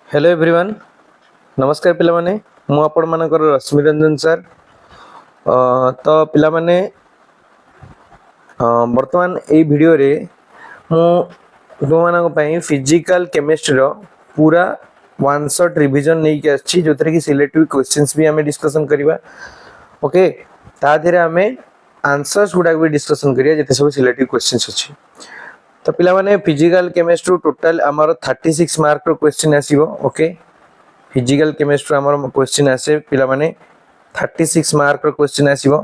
Hello everyone नमस्कार पिला माने मु आपण मानकर रश्मि रंजन सर तो पिला माने वर्तमान ए वीडियो रे मु तुम मानक पई फिजिकल केमिस्ट्री रो पूरा वन शॉट रिवीजन नै के अछि जोथरे कि सिलेक्टिव क्वेश्चंस भी हमें डिस्कशन करबा ओके ता धीरे हमें आंसर्स गुडा भी डिस्कशन करिया जते सब सिलेक्टिव क्वेश्चंस अछि तो पिला माने फिजिकल केमिस्ट्री टोटल हमर 36 मार्क रो क्वेश्चन आसीबो ओके फिजिकल केमिस्ट्री आमर क्वेश्चन आसे पिला माने 36 मार्क रो क्वेश्चन आसीबो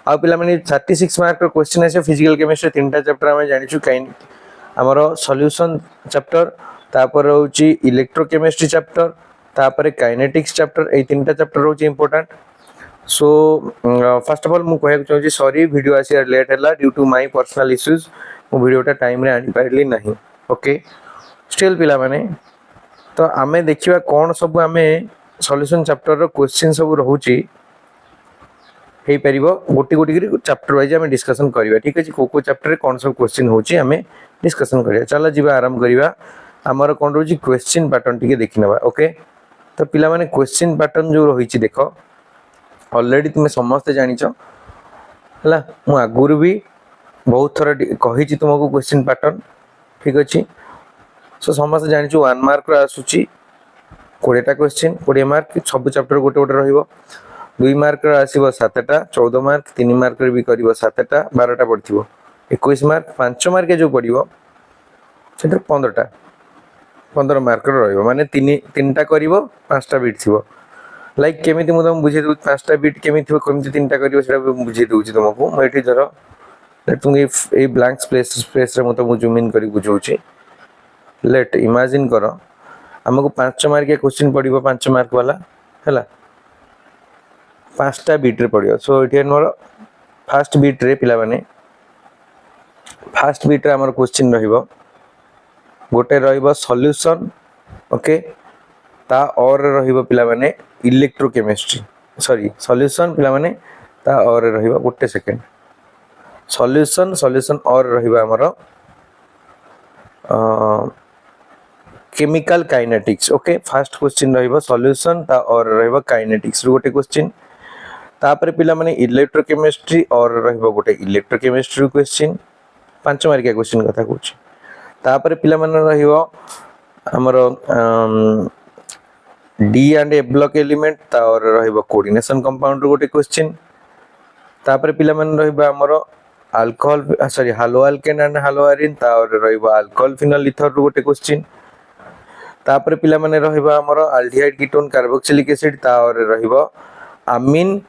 आ पिला माने 36 मार्क रो क्वेश्चन आसे फिजिकल केमिस्ट्री तीनटा चैप्टर हम जानि छु काइन हमर सॉल्यूशन चैप्टर तापर होची इलेक्ट्रोकेमिस्ट्री चैप्टर तापर काइनेटिक्स चैप्टर ए तीनटा चैप्टर होची important so first of all मु कहय चाहूची सॉरी वीडियो आसी लेट हला due to my personal issues मु वीडियोटा टाइम रे आनि पारली नहीं ओके स्टिल पिला माने तो आमे देखिबा कोन सब आमे सॉल्यूशन चैप्टर रो क्वेश्चन सब रहउची हे परिबो गोटी गोटी करी चैप्टर वाइज आमे डिस्कशन करिबा ठीक अछि को चैप्टर रे कोन सब क्वेश्चन होउची आमे डिस्कशन करिया चला जिबा आराम करिबा हमर कोन रहउची क्वेश्चन पैटर्न टिके देखिनबा ओके तो पिला माने क्वेश्चन पैटर्न जो रहिची देखो ऑलरेडी तुमे समस्त जानिचो हला मु आगुरु भी बहुत थोड़ा कहिची तुमको क्वेश्चन पैटर्न ठीक अछि सो समस्त जानिचो 1 मार्क रो आसुची 20टा क्वेश्चन 20 मार्क सब चैप्टर गोटे गोटे रहिबो 2 मार्क रो आसीबो 7टा 14 मार्क 3 मार्क रे भी करिवो 7टा 12टा पड़थिबो 21 मार्क 5 मार्क जो पड़िबो सेटर 15 मार्क रो रहिबो माने 3टा करिवो 5टा बीट थिबो लाइक केमिति मु तुम बुझे दउ 5टा बीट केमिति थिबो केमिति 3टा करिवो सेटा बुझे दउची तुमको म एठी धरो लेट तुम ए ब्लैंक स्पेस रे म तुम जूम इन करी बुझौची लेट इमेजिन करो हमको 5 मार्क के क्वेश्चन पड़िबो 5 मार्क वाला हैला 5टा बीट रे पड़ियो सो एठी मोर फर्स्ट बीट रे पिला माने फर्स्ट बीट रे हमर क्वेश्चन रहिबो गोटे रहिबो सॉल्यूशन ओके ता और रहिबो पिला माने इलेक्ट्रोकेमिस्ट्री सॉरी सॉल्यूशन पिला माने ता और रहिबो गोटे सेकंड सॉल्यूशन और रहिबो हमर chemical kinetics okay first question रहिबो सॉल्यूशन ता और रहिबो काइनेटिक्स गोटे क्वेश्चन तापर पिला माने इलेक्ट्रोकेमिस्ट्री और रहिबो गोटे इलेक्ट्रोकेमिस्ट्री क्वेश्चन 5 मार्क के क्वेश्चन कथा कहूची तापर पिला माने रहिबो हमर D and A block element ता और रहिबो कोऑर्डिनेशन कंपाउंड गोटे क्वेश्चन तापर पिला माने रहिबो हमर alcohol sorry hello alkane and hello iron ता और रहिबो अल्कोहल फिनोल ईथर गोटे क्वेश्चन तापर पिला माने रहिबो हमर एल्डिहाइड कीटोन कार्बोक्सिलिक एसिड ता और रहिबो अमीन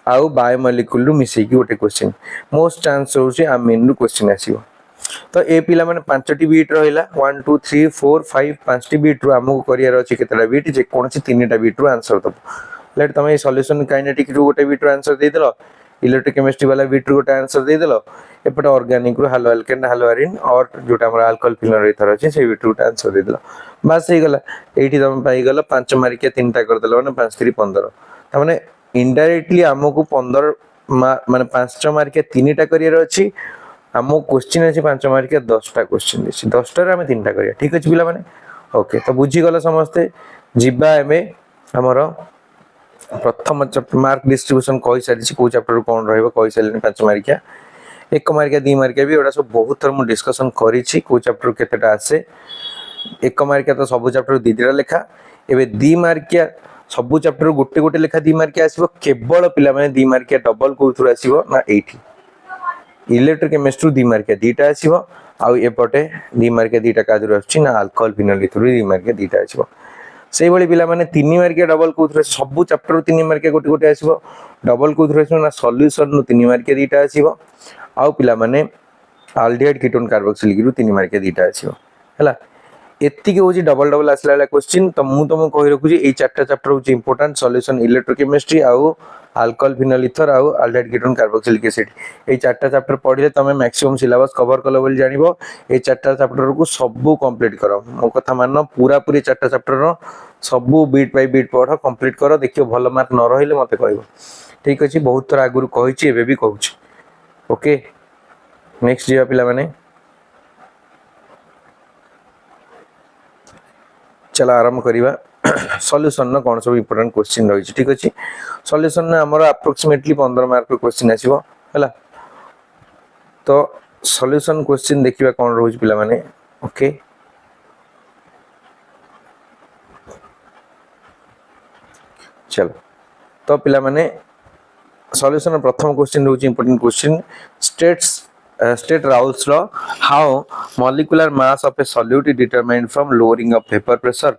आउ बायोमोलिक्यूल रु मिसई की गोटे क्वेश्चन मोस्ट चांस होची अमीन रु क्वेश्चन आसीबो तो ए पिला माने 5टी बीट रहिला 1 2 3 4 5 5टी बीट रु हमको करियर अछि केतला बीट जे कोनसी 3टा बीट रु आंसर दबो लेट तमे सॉल्यूशन काइनेटिक रु गोटे बीट रु आंसर दे देलो इलेक्ट्रोकेमिस्ट्री वाला बीट रु गोटे आंसर दे देलो एपटे ऑर्गेनिक रु हालो अल्केन हालो आयरन और जोटा हमर अल्कोहल फिनोल ईथर अछि से बीट रु आंसर दे देलो बस हे गला एठी तमे पाई गलो 5 मार्क के 3टा कर देलो माने 5 3 15 त माने इनडायरेक्टली हमको 15 माने 5 मार्क के 3टा करियर अछि हमको क्वेश्चन अछि 5 मार्क के 10टा क्वेश्चन अछि 10टा रे हम 3टा करिया ठीक अछि पिला माने ओके तो बुझी गला समस्ते जिबा एमे हमरो प्रथम मार्क डिस्ट्रीब्यूशन कहि सारिछि को चैप्टर कोन रहइबो कहि सारले 5 मार्क 1 मार्क 2 मार्क भी ओडा सब बहुत थर मु डिस्कशन करिछि को चैप्टर केतेटा आसे 1 मार्क तो सब चैप्टर दीदीरा लेखा एबे 2 मार्क सब चैप्टर गोटे गोटे लेखा 2 मार्क आसीबो केवल पिला माने 2 मार्क डबल कोथुर आसीबो ना एठी इलेक्ट्रोकेमिस्ट्री 2 मार्क 2टा आसीबो आ एपटे 2 मार्क 2टा कादुर आछि ना अल्कोहल फिनोल थ्रू 2 मार्क 2टा आसीबो सेही बळी पिला माने 3 मार्क डबल कोथुर सब चैप्टर 3 मार्क गोटे गोटे आसीबो डबल कोथुर आसीबो ना सॉल्यूशन नु 3 मार्क 2टा आसीबो आ पिला माने एल्डिहाइड कीटोन कार्बोक्सिलिक रु 3 मार्क 2टा आसीबो हला एत्ती के होची डबल डबल आसला वाला क्वेश्चन तो मु तुमको कहि रखुची ए चारटा चैप्टर होची इंपोर्टेंट सॉल्यूशन इलेक्ट्रोकेमिस्ट्री आउ अल्कोहल फिनोल ईथर आउ aldehyde ketone carboxylic acid A चारटा chapter पढिले तमे मैक्सिमम सिलेबस कवर कलो बोली जानिबो ए चारटा चैप्टर को सब कंप्लीट करो मो कथा माननो पूरा पूरी चारटा चैप्टर रो सब beat by beat Padho complete करो देखियो भलो मार्क न रहिले मते कहबो ठीक अछि बहुत थोड़ा आगुरु कहिछि एबे भी कहूछि ओके नेक्स्ट जिया पिला माने चलो आरंभ करिबा सॉल्यूशन न कोन सब इंपोर्टेंट क्वेश्चन रही ठीक अछि सॉल्यूशन ने हमर अप्रोक्सीमेटली 15 मार्क क्वेश्चन आसीबो हला तो सॉल्यूशन क्वेश्चन देखिबा कोन रहउछ पिला माने ओके चलो तो पिला माने सॉल्यूशन प्रथम क्वेश्चन रहउछ important question state Raoult's law how molecular mass of a solute is determined from lowering of vapor pressure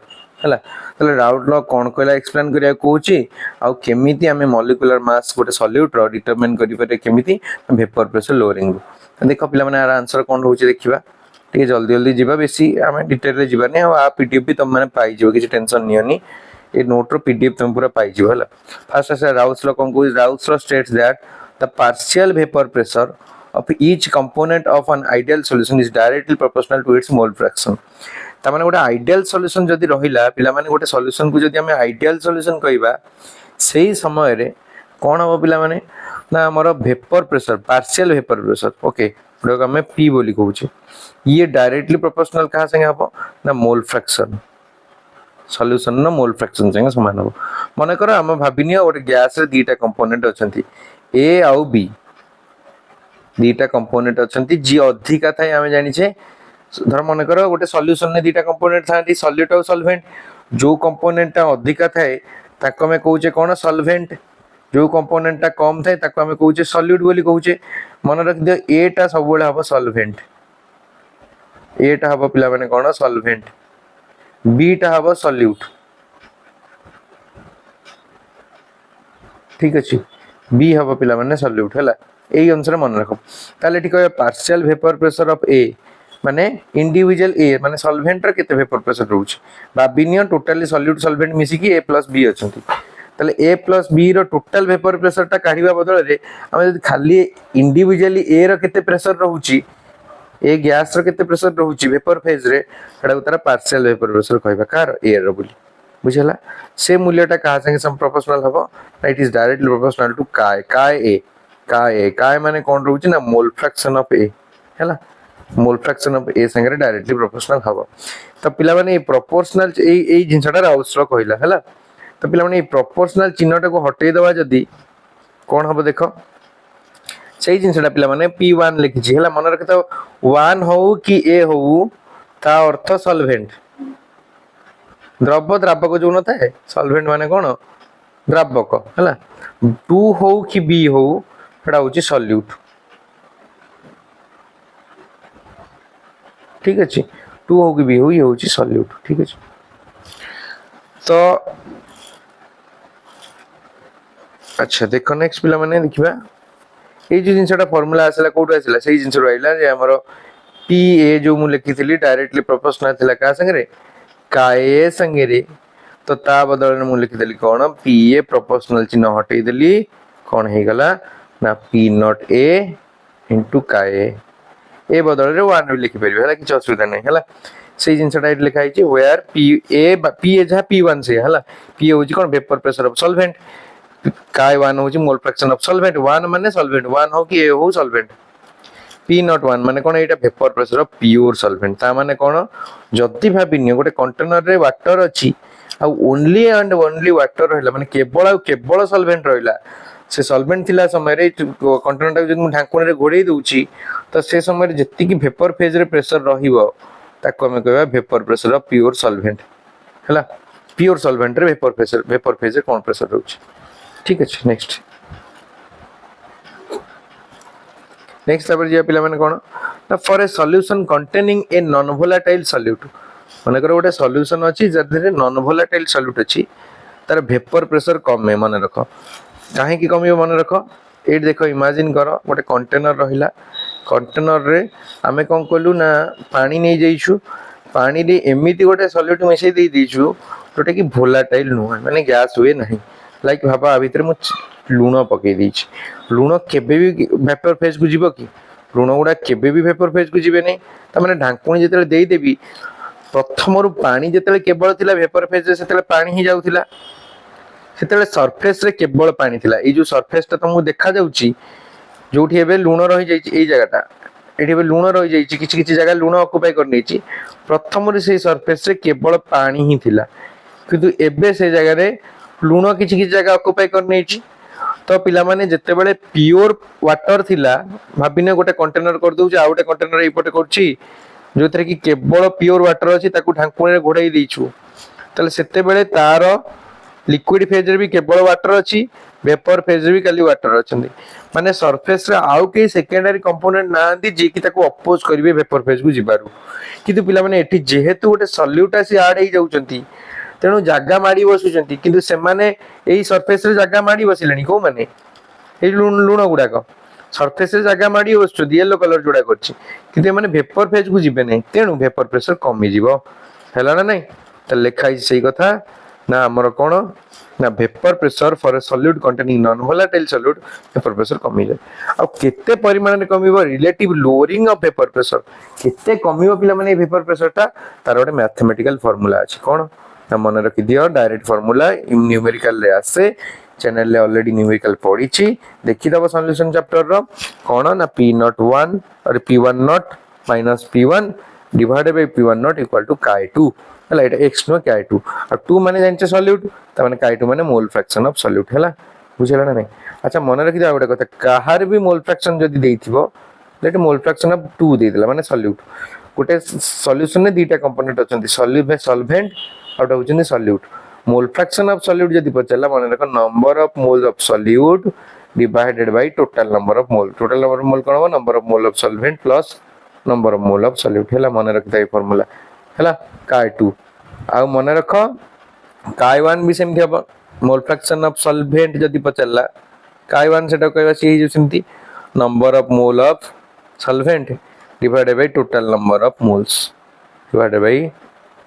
हला तले राउल्ट लॉ कोन कहला एक्सप्लेन करिया कहूची आ केमिति हमें मॉलिक्यूलर मास गोटे सॉल्यूट रो डिटरमाइन करि पारे केमिति वेपर प्रेशर लोअरिंग देखो पिला माने आंसर कोन रहउची देखिबा ठीक जल्दी जल्दी जीवा बेसी हमें डिटेल रे जीवा नै आ पीडीएफ भी तुम माने पाई जीव किछि टेंशन नियोनी ए नोट रो पीडीएफ तुम पूरा पाई जीव हला फर्स्ट से राउल्ट्स लॉ कोन कहू Raoult's law states that the partial vapour pressure of each component of an ideal solution is directly proportional to its mole fraction ता माने गोटे आइडियल सॉल्यूशन जदी रहिला पिला माने गोटे सॉल्यूशन को जदी हमें आइडियल सॉल्यूशन कहबा सेही समय रे कोन हो पिला माने ना हमर vapour pressure partial vapour pressure okay जो हमें पी बोली कहू छी ये डायरेक्टली प्रोपोर्शनल कहा संगे हो ना मोल फ्रैक्शन सॉल्यूशन ना मोल फ्रैक्शन संगे समान हो माने करो हम भाबिनिया गोटे गैस रे दीटा कंपोनेंट अछंती ए आउ बी दीटा कंपोनेंट अछंती जी अधिका थाय हमें जानि छे धर मन करो गोटे सॉल्यूशन ने दीटा कंपोनेंट थांती सॉल्यूट और सॉल्वेंट जो कंपोनेंट ता अधिका थाय ताको में कहूचे कोन सॉल्वेंट जो कंपोनेंट ता कम थाय ताको हमें कहूचे सॉल्यूट बोली कहूचे मन रख दियो ए ता सब बेले हबो सॉल्वेंट ए ता हबो पिला माने कोन सॉल्वेंट बी ता हबो सॉल्यूट ठीक अछि बी हबो पिला माने सॉल्यूट हला ए अनुसार मन रखो ताले ठीक है partial vapour pressure of A माने इंडिविजुअल ए माने सॉल्वेंट रे केते वेपर प्रेशर रहउछ बाबिनियन टोटली सॉल्यूट सॉल्वेंट मिसी की ए प्लस बी अछंती ताले ए प्लस बी रो टोटल वेपर प्रेशर ता काढिबा बदल रे हम जदी खाली इंडिविजुअली ए रो केते प्रेशर रहउची ए गैस रो केते प्रेशर रहउची वेपर फेज रे एडा उतारा पार्शियल वेपर प्रेशर कहबा कार ए रो बोली बुझला से मूल्यटा कहा संगे सम प्रोपोर्शनल हबो it is directly proportional to काय माने कोन रहउची ना मोल फ्रैक्शन ऑफ ए हैला मोल फ्रैक्शन ऑफ ए संगे डायरेक्टली प्रोपोर्शनल हबो तो पिला माने प्रोपोर्शनल ए जिंसटा राउल्ट्स लो कहला हैला तो पिला माने प्रोपोर्शनल चिन्हटा को हटेई दवा जदी कोन हबो देखो सेही जिंसटा पिला माने p1 लिखि छी हैला मन रख तो 1 हो कि ए हो ता अर्थ सॉल्वेंट द्रावक जो न थाए सॉल्वेंट माने कोन द्रावक हैला 2 हो कि बी हो एटा होची सॉल्यूट ठीक अछि 2 हो कि बी हो ये होची सॉल्यूट ठीक अछि तो अच्छा देखो नेक्स्ट पिला माने देखिबा ए जे जिंसटा फार्मूला आसला कोठो आसला सेही जिंस रहिला जे हमरो पी ए जो मु लिखिथिली डायरेक्टली प्रोपोर्शनल थिला का संगे रे का ए संगे रे तो ता बदल में लिखि देली कोन पी ए प्रोपोर्शनल चिन्ह हटै देली कोन हे गला ना पी नॉट ए इनटू का ए बदल रे 1 लिखि परबे हला कि असुविधा नै हला से जिंसटा इट लिखा है वेयर पी ए जहा p1 से हला पी होची कोन वेपर प्रेशर ऑफ सॉल्वेंट का 1 होची मोल फ्रैक्शन ऑफ सॉल्वेंट 1 माने सॉल्वेंट 1 हो कि ए हो सॉल्वेंट पी नॉट 1 माने कोन एटा vapour pressure of pure solvent ता माने कोन जति भाबिनी गोटे कंटेनर रे वाटर अछि आ ओनली एंड ओनली वाटर रहला माने केवल सॉल्वेंट रहला से सॉल्वेंट थिला समय रे कंटेनर टा जदि ढांकुन रे घोड़े दउची तो से समय रे जति की वेपर फेज रे प्रेशर रहिबो ताको हम कहबा vapour pressure of pure solvent हला प्योर सॉल्वेंट रे वेपर फेज रे कोन प्रेशर रहउची ठीक अछि नेक्स्ट तापर जे पिला माने कोन ना for a solution containing a non volatile solute माने कर गोटे सॉल्यूशन अछि जदि नॉन वोलेटाइल सॉल्यूट अछि तार वेपर प्रेशर कम है माने रखो काहे की कम माने रखो ए देखो इमेजिन करो गोटे कंटेनर रहिला कंटेनर रे हमें कोन कलु ना पानी नै जाइछु पानी रे एमिति गोटे सॉल्यूट मिसै दे दिछु जोटा की वोलेटाइल नु माने गैस हुए नहीं लाइक भाबा भीतर मु लूण पकई दीची लूण केबे भी वेपर फेज को जीवो कि लूण गुडा केबे भी वेपर फेज को जीवे नहीं त माने ढांकुणी जेतले देई देबी प्रथम रु पानी जेतले केवल थिला वेपर फेज सेतले पानी ही जाउथिला सेतले सरफेस रे केवल पानी थिला ए जो सरफेस ता तुमको देखा जाउची जोठी एबे लूण रही जाई ए जगहटा एठी भी लूण रही जाइछि किछि किछि जगह लूण ऑक्युपाई कर नेछि प्रथम रे से सरफेस रे केवल पानी ही थिला किंतु एबे से जगह रे लूण किछि किछि जगह ऑक्युपाई कर नेछि तो पिला माने जत्ते बेले प्योर वाटर थिला भाबिने गोटे कंटेनर कर दउ आ गोटे कंटेनर एपटे करछि जोथरे कि केवल प्योर वाटर अछि ताकू ढांकुणी रे घोड़ाई देइछु तले सेते बेले तार लिक्विड फेज रे भी केवल वाटर अछि वेपर फेज रे भी खाली वाटर अछंती माने सरफेस रे आउ के सेकेंडरी कंपोनेंट नांदी जे कि ताकू अपोज करिवे वेपर फेज को जिबारु किंतु पिला माने एठी जेहेतु गोटे सॉल्यूट आसी ऐड हे जाउचंती तेणु जागा माड़ी बसुचंती किंतु से माने एई सरफेस रे जागा माड़ी बसिलेनी को माने एई लूण गुडाक सरफेस रे जागा माड़ी बसुचंती येलो कलर जोडा करछि किंतु माने वेपर फेज को जिबे नै तेणु वेपर प्रेशर कमी जिवो हैला ना नै त लेखाई सही कथा ना हमर कोन ना vapour pressure for a solute containing non volatile solute vapour pressure कमी जाय आ केते परिमाण रे कमीबो relative lowering of vapour pressure केते कमीबो पिला माने वेपर प्रेशर ता तार गोटे मैथमेटिकल फार्मूला अछि कोन ना मन रखि दियो डायरेक्ट फार्मूला न्यूमेरिकल रे आसे चैनल ले ऑलरेडी न्यूमेरिकल पढिछि देखि दबो सॉल्यूशन चैप्टर रो कोन ना p01 और p1 nought minus p1 divided by p1 nought equal to chi2 हला एटा x नो chi2 और 2 माने जानचे सॉल्यूट त माने chi2 माने मोल फ्रैक्शन ऑफ सॉल्यूट हला बुझेला ना नै अच्छा मन रखि दियो गोटे कथा काहार भी मोल फ्रैक्शन जदी देइथिबो लेट मोल फ्रैक्शन ऑफ 2 दे दिला माने सॉल्यूट गोटे सॉल्यूशन ने दीटा कंपोनेंट अछंती सॉल्वेंट आउट होचंदी solute mole fraction of solute जदी पचला माने रख number of moles of solute divided by total number of mole कोन हो number of mole of solvent plus number of mole of solute हला मन रख दे फार्मूला हला chi2 आ मन रख chi1 भी same Thebo mole fraction of solvent जदी पचला chi1 सेटा कहबा सी जे सेमती number of mole of solvent divided by total number of moles divided by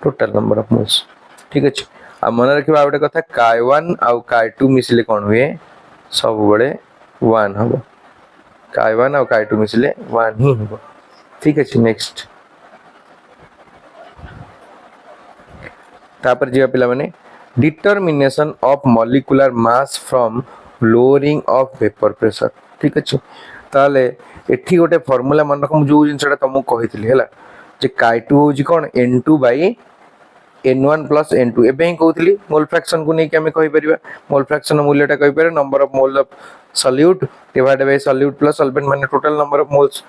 total number of moles ठीक अछि आ मन रखिबा गोटे कथा chi1 आ chi2 मिसले कोन हुए सब बडे 1 हबो chi1 आ chi2 मिसले 1 ही हबो ठीक अछि नेक्स्ट तापर जीवा पिला माने determination of molecular mass from lowering of vapour pressure ठीक अछि ताले एठी गोटे फार्मूला मन रखम जो जिनसटा तुमको कहितली हैला जे chi2 होजी कोन n2 bye n1 plus n2 एबे ही कहतली मोल फ्रैक्शन को नै कि हमें कहि परिबा मोल फ्रैक्शन मूल्यटा कहि पारे number of mole of solute divided bye solute plus solvent माने टोटल नंबर ऑफ मोल्स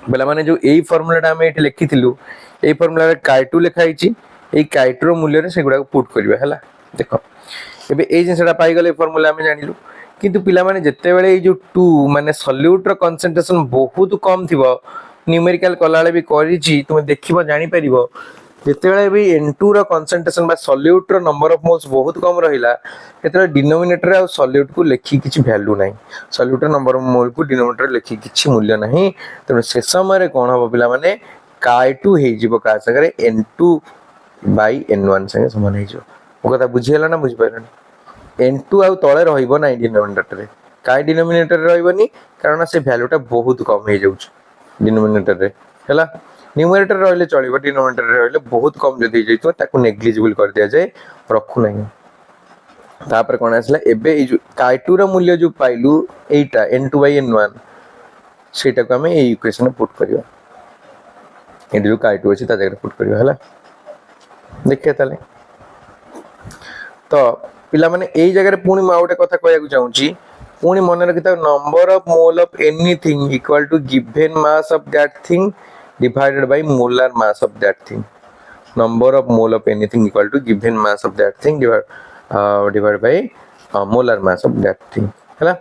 बेला माने जो एई फार्मूलाटा हमें एठी लिखिथिलु एई फार्मूला रे chi2 लिखाई छि एई chi2 रो मूल्य रे सेगुडा को पुट करबा हैला देखो एबे एई जिनसटा पाई गले फार्मूला हमें जानिलु किंतु पिला माने जत्ते बेले एई जो 2 माने सॉल्यूट रो कंसंट्रेशन बहुत कम थिबो न्यूमेरिकल कलाले भी करि छि तुमे देखिबो जानि परिबो जत्ते बेले भी n2 रो कंसंट्रेशन बा सॉल्यूट रो नंबर ऑफ मोल्स बहुत कम रहिला एतरे डिनोमिनेटर आ सॉल्यूट को लेखि किछि वैल्यू नाही सॉल्यूट रो नंबर ऑफ मोल को डिनोमिनेटर लेखि किछि मूल्य नाही तने से समय रे कोन हबो पिला माने chi2 हे जिवो का सगरे n2 बाय n1 संगे समान हे जिवो ओ कथा बुझियला ना बुझि पाइलनी n2 आ तळे रहिबो नाही डिनोमिनेटर रे काय डिनोमिनेटर रे रहिबोनी कारण से वैल्यूटा बहुत कम हे जाउछ डिनोमिनेटर रे हैला न्यूमरेटर रहले चलिबो डिनोमिनेटर रहले बहुत कम जदी जइतो ताकू नेग्लिजिबल कर दिया जाय रखु नाही तापर कोन आसला एबे ए जो chi2 रो मूल्य जो पाइलु एटा n2 बाय n1 सेटा को हमें ए इक्वेशन में पुट करियो ए जो chi2 अछि ता जगह पुट करियो हला देखिए ताले तो पिला माने एई जगह रे पुनी मा ओटे कथा कहया चाहू छी पुनी मन रखिता number of mole of anything equal to given mass of that thing divided by molar mass of that thing number of mole of anything equal to given mass of that thing divided by molar mass of that thing हैला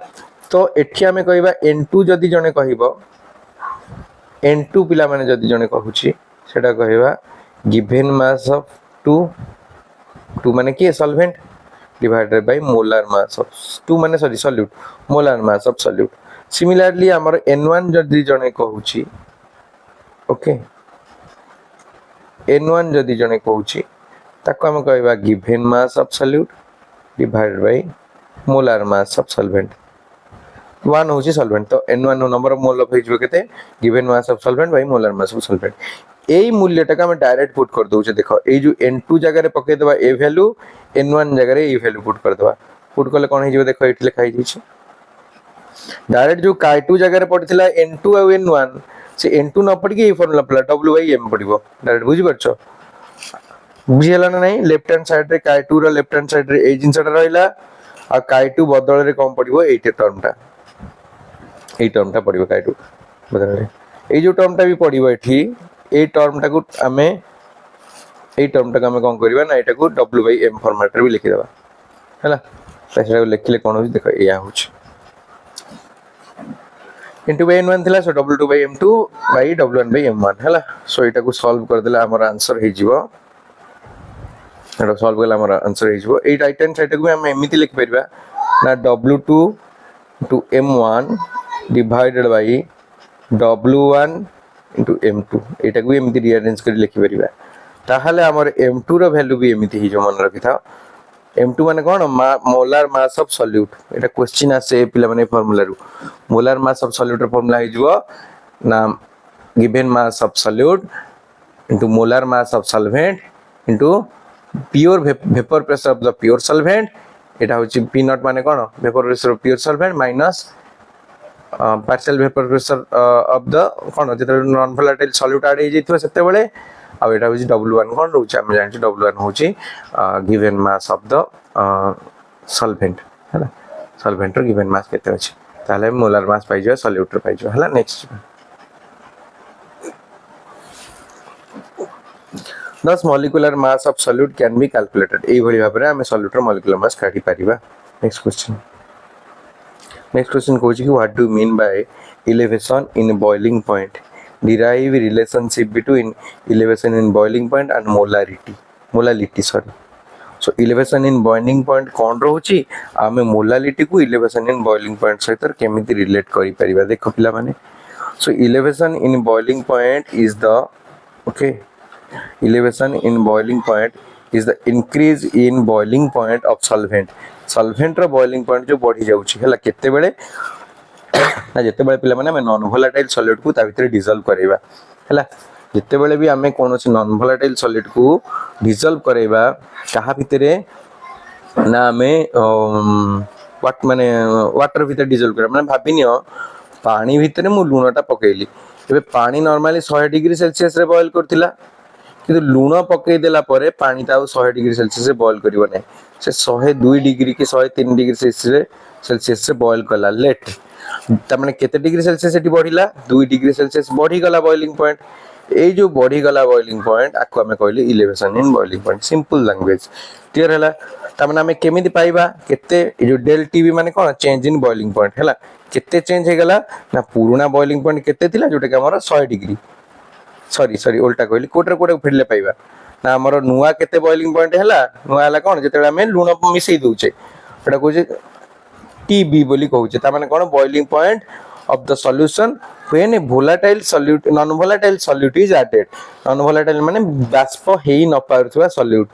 तो एठी हमें कहबा n2 जदी जने कहबो n2 पिला माने जदी जने कहूची सेटा कहबा given mass of 2 माने की solvent divided by molar mass of 2 माने sorry solute molar mass of solute similarly हमर n1 जदी जने कहूची ओके n1 जदी जने कहूची ताको हम कहबा given mass of solute divided by molar mass of solvent 1 होची सॉल्वेंट तो n1 नो नंबर ऑफ मोल ऑफ हिजबो केते given mass of solvent by molar mass of solvent एई मूल्यटा का हम डायरेक्ट पुट कर दोछे देखो एई जो n2 जगह रे पके देबा ए वैल्यू n1 जगह रे ए वैल्यू पुट कर देबा पुट करले कोन हिजबो देखो एठी लिखा हिजी डायरेक्ट जो chi2 जगह रे पड़थिला n2 और n1 से N2 न पड़ी के फॉर्मूला पड़ा W/M पड़िबो डायरेक्ट बुझी परछो बुझिला ना नहीं लेफ्ट हैंड साइड रे Chi2 row left hand side रे ए जिंसटा रहइला आ Chi2 बदल रे कम पड़िबो ए टर्मटा पड़िबो Chi2 बदल रे ए जो टर्मटा भी पड़िबो एठी ए टर्मटा को हमें ए टर्मटा को हमें कोन करबा ना एटा को W/M फॉर्मेट रे भी लिखि देबा हैला पैसा लिखले कोन हो देखो या होछ into by n1 थिला सो W2/M2 by W1/M1 हैला सो एटा को सॉल्व कर देला हमर आंसर हे जीवो एटा सॉल्व करला हमर आंसर हे जीवो ए राइट हैंड साइड को हम एमिति लिख परबा ना W2 into M1 divided by W1 into M2 एटा को एमिति रीअरेंज कर लिखि परबा ताहाले हमर M2 रो वैल्यू भी एमिति ही जो मन रखि था M2 माने कोन मोलार मास ऑफ सॉल्यूट एटा क्वेश्चन आसे पिला माने फार्मूला रू मोलार मास ऑफ सॉल्यूट रो फार्मूला हे जीवो ना given mass of solute into molar mass of solvent into pure vapour pressure of the pure solvent एटा होची P नॉट माने कोन vapour pressure of pure solvent minus partial vapour pressure of the कोन जेते non volatile solute add हे जइथो सेते बेले आ एटा होची W1 कोन रहउची हम जानि W1 होची given mass of the solvent हैला सॉल्वेंट रो गिवन मास केते अछि ताले मोलार मास पाइ जो सॉल्यूट रो पाइ जो हैला next thus molecular mass of solute can be calculated एई भली भाबरे हम solute रो molecular mass काढी परिबा नेक्स्ट क्वेश्चन कहूची कि what do you mean by elevation in boiling point derive relationship between elevation in boiling point and molality sorry so elevation in boiling point कोन रहउची आमे molality को elevation in boiling point सहित केमिति relate करि परिबा देखो पिला माने so elevation in boiling point is the okay elevation in boiling point is the increase in boiling point of solvent row boiling point जो बढ़ी जाउची हला केते बेले ना जते बेले पिला माने हम नॉन वोलेटाइल सॉलिड को ता भीतर डिसॉल्व करैबा हला जते बेले भी हमें कोनोसी नॉन वोलेटाइल सॉलिड को डिसॉल्व करैबा कहा भीतरे ना हमें वाटर भीतर डिसॉल्व करबा माने भाबिनियो पानी भीतर मु लूणटा पकेइली एबे पानी नॉर्मली 100 डिग्री सेल्सियस रे बॉईल करथिला किंतु लूण पकई देला परे पानी ता 100 डिग्री सेल्सियस रे बॉईल करिवो नै से 102 डिग्री के 103 डिग्री सेल्सियस रे बॉईल कला लेट त माने केते डिग्री सेल्सियस एटी बढ़िला 2 डिग्री सेल्सियस बढ़ी गला बॉइलिंग पॉइंट ए जो बढ़ी गला बॉइलिंग पॉइंट आको हमें कहली elevation in boiling point simple language clear हला त माने हमें केमिति पाइबा केते ए जो डेल टीवी माने कोन चेंज इन बॉइलिंग पॉइंट हला केते चेंज हे गला ना पुराना बॉइलिंग पॉइंट केते थिला जोटा के हमर 100 डिग्री सॉरी उल्टा कहली कोटर फिरले पाइबा ना हमर नुवा केते बॉइलिंग पॉइंट हला नुवा हला कोन जेते हमें लूण मिसई दोचे एटा कहूचे TB बोली कहूचे ता माने कोन boiling point of the solution when a volatile solute non volatile solute is added non volatile माने बाष्प हेई न पारथुवा सॉल्यूट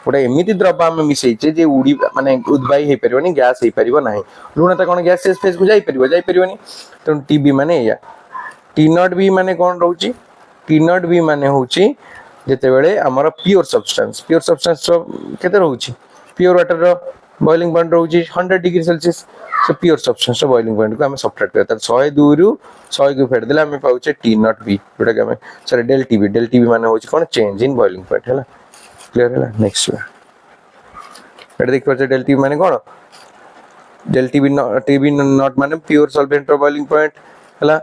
ओटा एमिति द्रव्य हम मिसईचे जे उडी माने उद्बाई हे परिबनी गैस हे परिबो नाही लूण ता कोन गैस फेस को जाई परिबनी तो TB माने या T नॉट B माने कोन रहउची T नॉट B माने होची जेते बेले हमर प्योर सब्सटेंस केते रहउची प्योर वाटर रो बॉइलिंग पॉइंट रहउची 100 degree Celsius so pure substance boiling point को हम सब्ट्रैक्ट करता 102 रु 100 को फेड देला हम पाउचे T नॉट B जोटा के हम सॉरी डेल TB माने होची कोन चेंज इन बॉइलिंग पॉइंट हैला क्लियर हैला नेक्स्ट एटा देख परछे डेल TB माने कोन डेल TB नॉट माने प्योर सॉल्वेंट रो बॉइलिंग पॉइंट हैला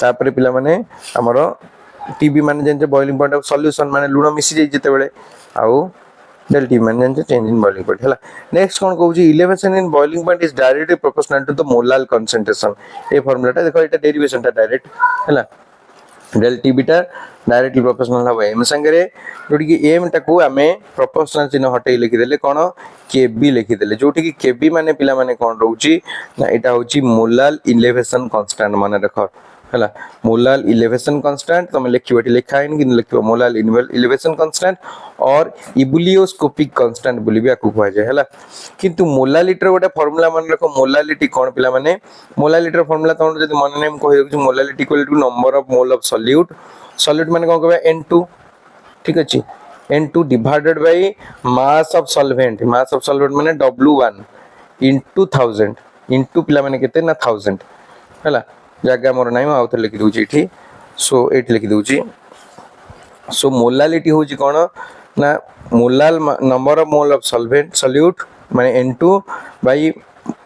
तापरे पिला माने हमरो TB माने जेंचे बॉइलिंग पॉइंट ऑफ सॉल्यूशन माने लूण मिसि जाई जेते बेले आउ डेल TB माने जेंचे चेंज इन बॉइलिंग पॉइंट हैला नेक्स्ट कोन कहूची elevation in boiling point is directly proportional to the molal concentration ए फार्मूलाटा देखो एटा डेरिवेशन ता डायरेक्ट हैला डेल TB टा डायरेक्टली प्रोपोर्शनल हबे एम संगे जोटी कि एम टा को हमें प्रोपोर्शनल चिन्ह हटै लिखि देले कोन KB लिखि देले जोटी कि KB माने पिला माने कोन रहउची ना एटा होची मोलाल इलेवेशन कांस्टेंट माने देखो हला मोलाल इलेवेशन कांस्टेंट तुम लिखिबटी लिखा इन कि लिखिबो मोलाल इलेवेशन कांस्टेंट और इबुलियोस्कोपिक कांस्टेंट बोली भी आकु कहै जे हला किंतु मोलालिटी रो गोटे फार्मूला मन रखो मोलालिटी कोन पिला माने मोलालिटी रो फार्मूला तोन जदी मन नेम कहि दउ molality equal to number of mole of solute माने कोन कहबे N2 ठीक अछि N2 divided by mass of solvent माने W1 into 1000 into पिला माने केते ना 1000 हला जगह मोर नाइ आउथर लिखि दउची इठी सो एट लिखि दउची सो मोलालिटी होची कोन ना molal number of mole of solvent solute माने N2 bye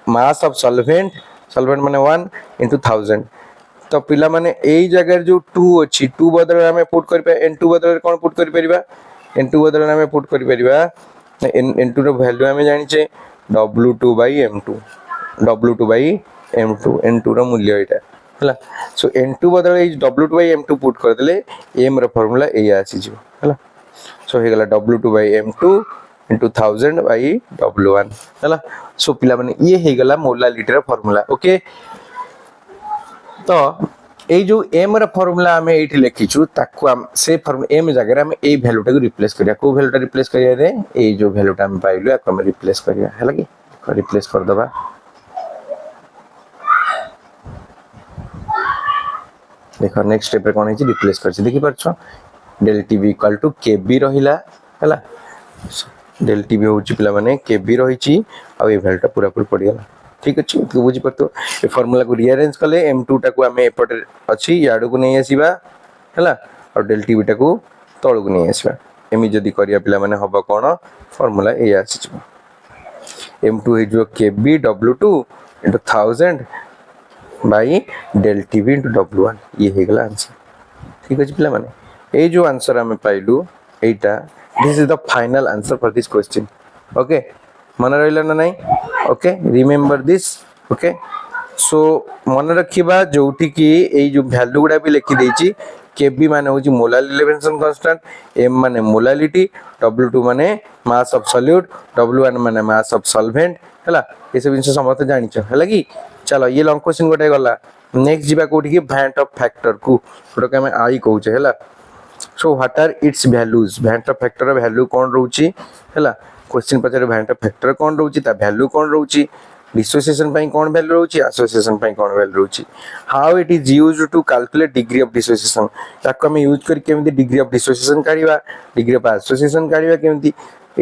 mass of solvent solvent माने 1 into 1000 तो पिला माने एई जगह जो 2 अछि 2 बदल हमें पुट कर पे N2 बदल कोन पुट कर परिबा N2 बदल हमें पुट कर परिबा N2 रो वैल्यू हमें जानि छे W2 by M2 W2 by M2 N2 रो मूल्य एटा हला सो N2 बदल ए W2 by M2 पुट कर देले M रो फार्मूला ए आसी जो हला सो हे गला W2 by M2 into 1000 by W1 हला सो पिला माने ये हे गला मोलालिटी रो फार्मूला ओके तो ए जो m रा फार्मूला हमें एठी लिखिछु ताकू हम से फार्मूला m जगह हम ए वैल्यूटा को रिप्लेस करिया को वैल्यूटा रिप्लेस करिया रे ए जो वैल्यूटा हम पाइलु या हम रिप्लेस करिया हैला कि रिप्लेस कर दबा देखो नेक्स्ट स्टेप रे कोन है रिप्लेस करछि देखि परछो del tb equal to kb रहिला हैला del tb होछि पिला माने kb रहिछि आ ए वैल्यूटा पूरा पूरी पड़ी गला ठीक अछि तू बुझि परतो ए फार्मूला को रीअरेंज कले m2 टा को हमें एपटे अछि याडू को नै आसीबा हैला और del tb टा को तळ को नै आसीबा एमि जदी करिया पिला माने हबो कोन फार्मूला ए आछि m2 हे जो kb w2 into 1000 by del tb into w1 ये हे गला आंसर ठीक अछि पिला माने ए जो आंसर हमें पाइलु एटा this is the final answer for this question okay मन रहिला ना नहीं okay remember this okay so मन रखिबा जोठी की ए जो वैल्यू गुडा भी लिखि देछि kb माने होछि मोलार एलिवेशन कांस्टेंट m माने मोलालिटी w2 माने मास ऑफ सॉल्यूट w1 माने मास ऑफ सॉल्वेंट हला ए सब जिंस समस्त जानि छ हला की चलो ये लॉन्ग क्वेश्चन गोटे गला नेक्स्ट जीवा कोठी की वैल्यू ऑफ फैक्टर को छोटो के हम आई कहू छ हला so what are its values value of factor value कोन रहउची हला क्वेश्चन पचारे वैल्यू ऑफ फैक्टर कोन रहउची ता वैल्यू कोन रहउची डिसोसिएशन पई कोन वैल्यू रहउची एसोसिएशन पई कोन वैल्यू रहउची how it is used to calculate degree of dissociation ताको हम यूज कर केमिति डिग्री ऑफ डिसोसिएशन काढिबा डिग्री ऑफ एसोसिएशन काढिबा केमिति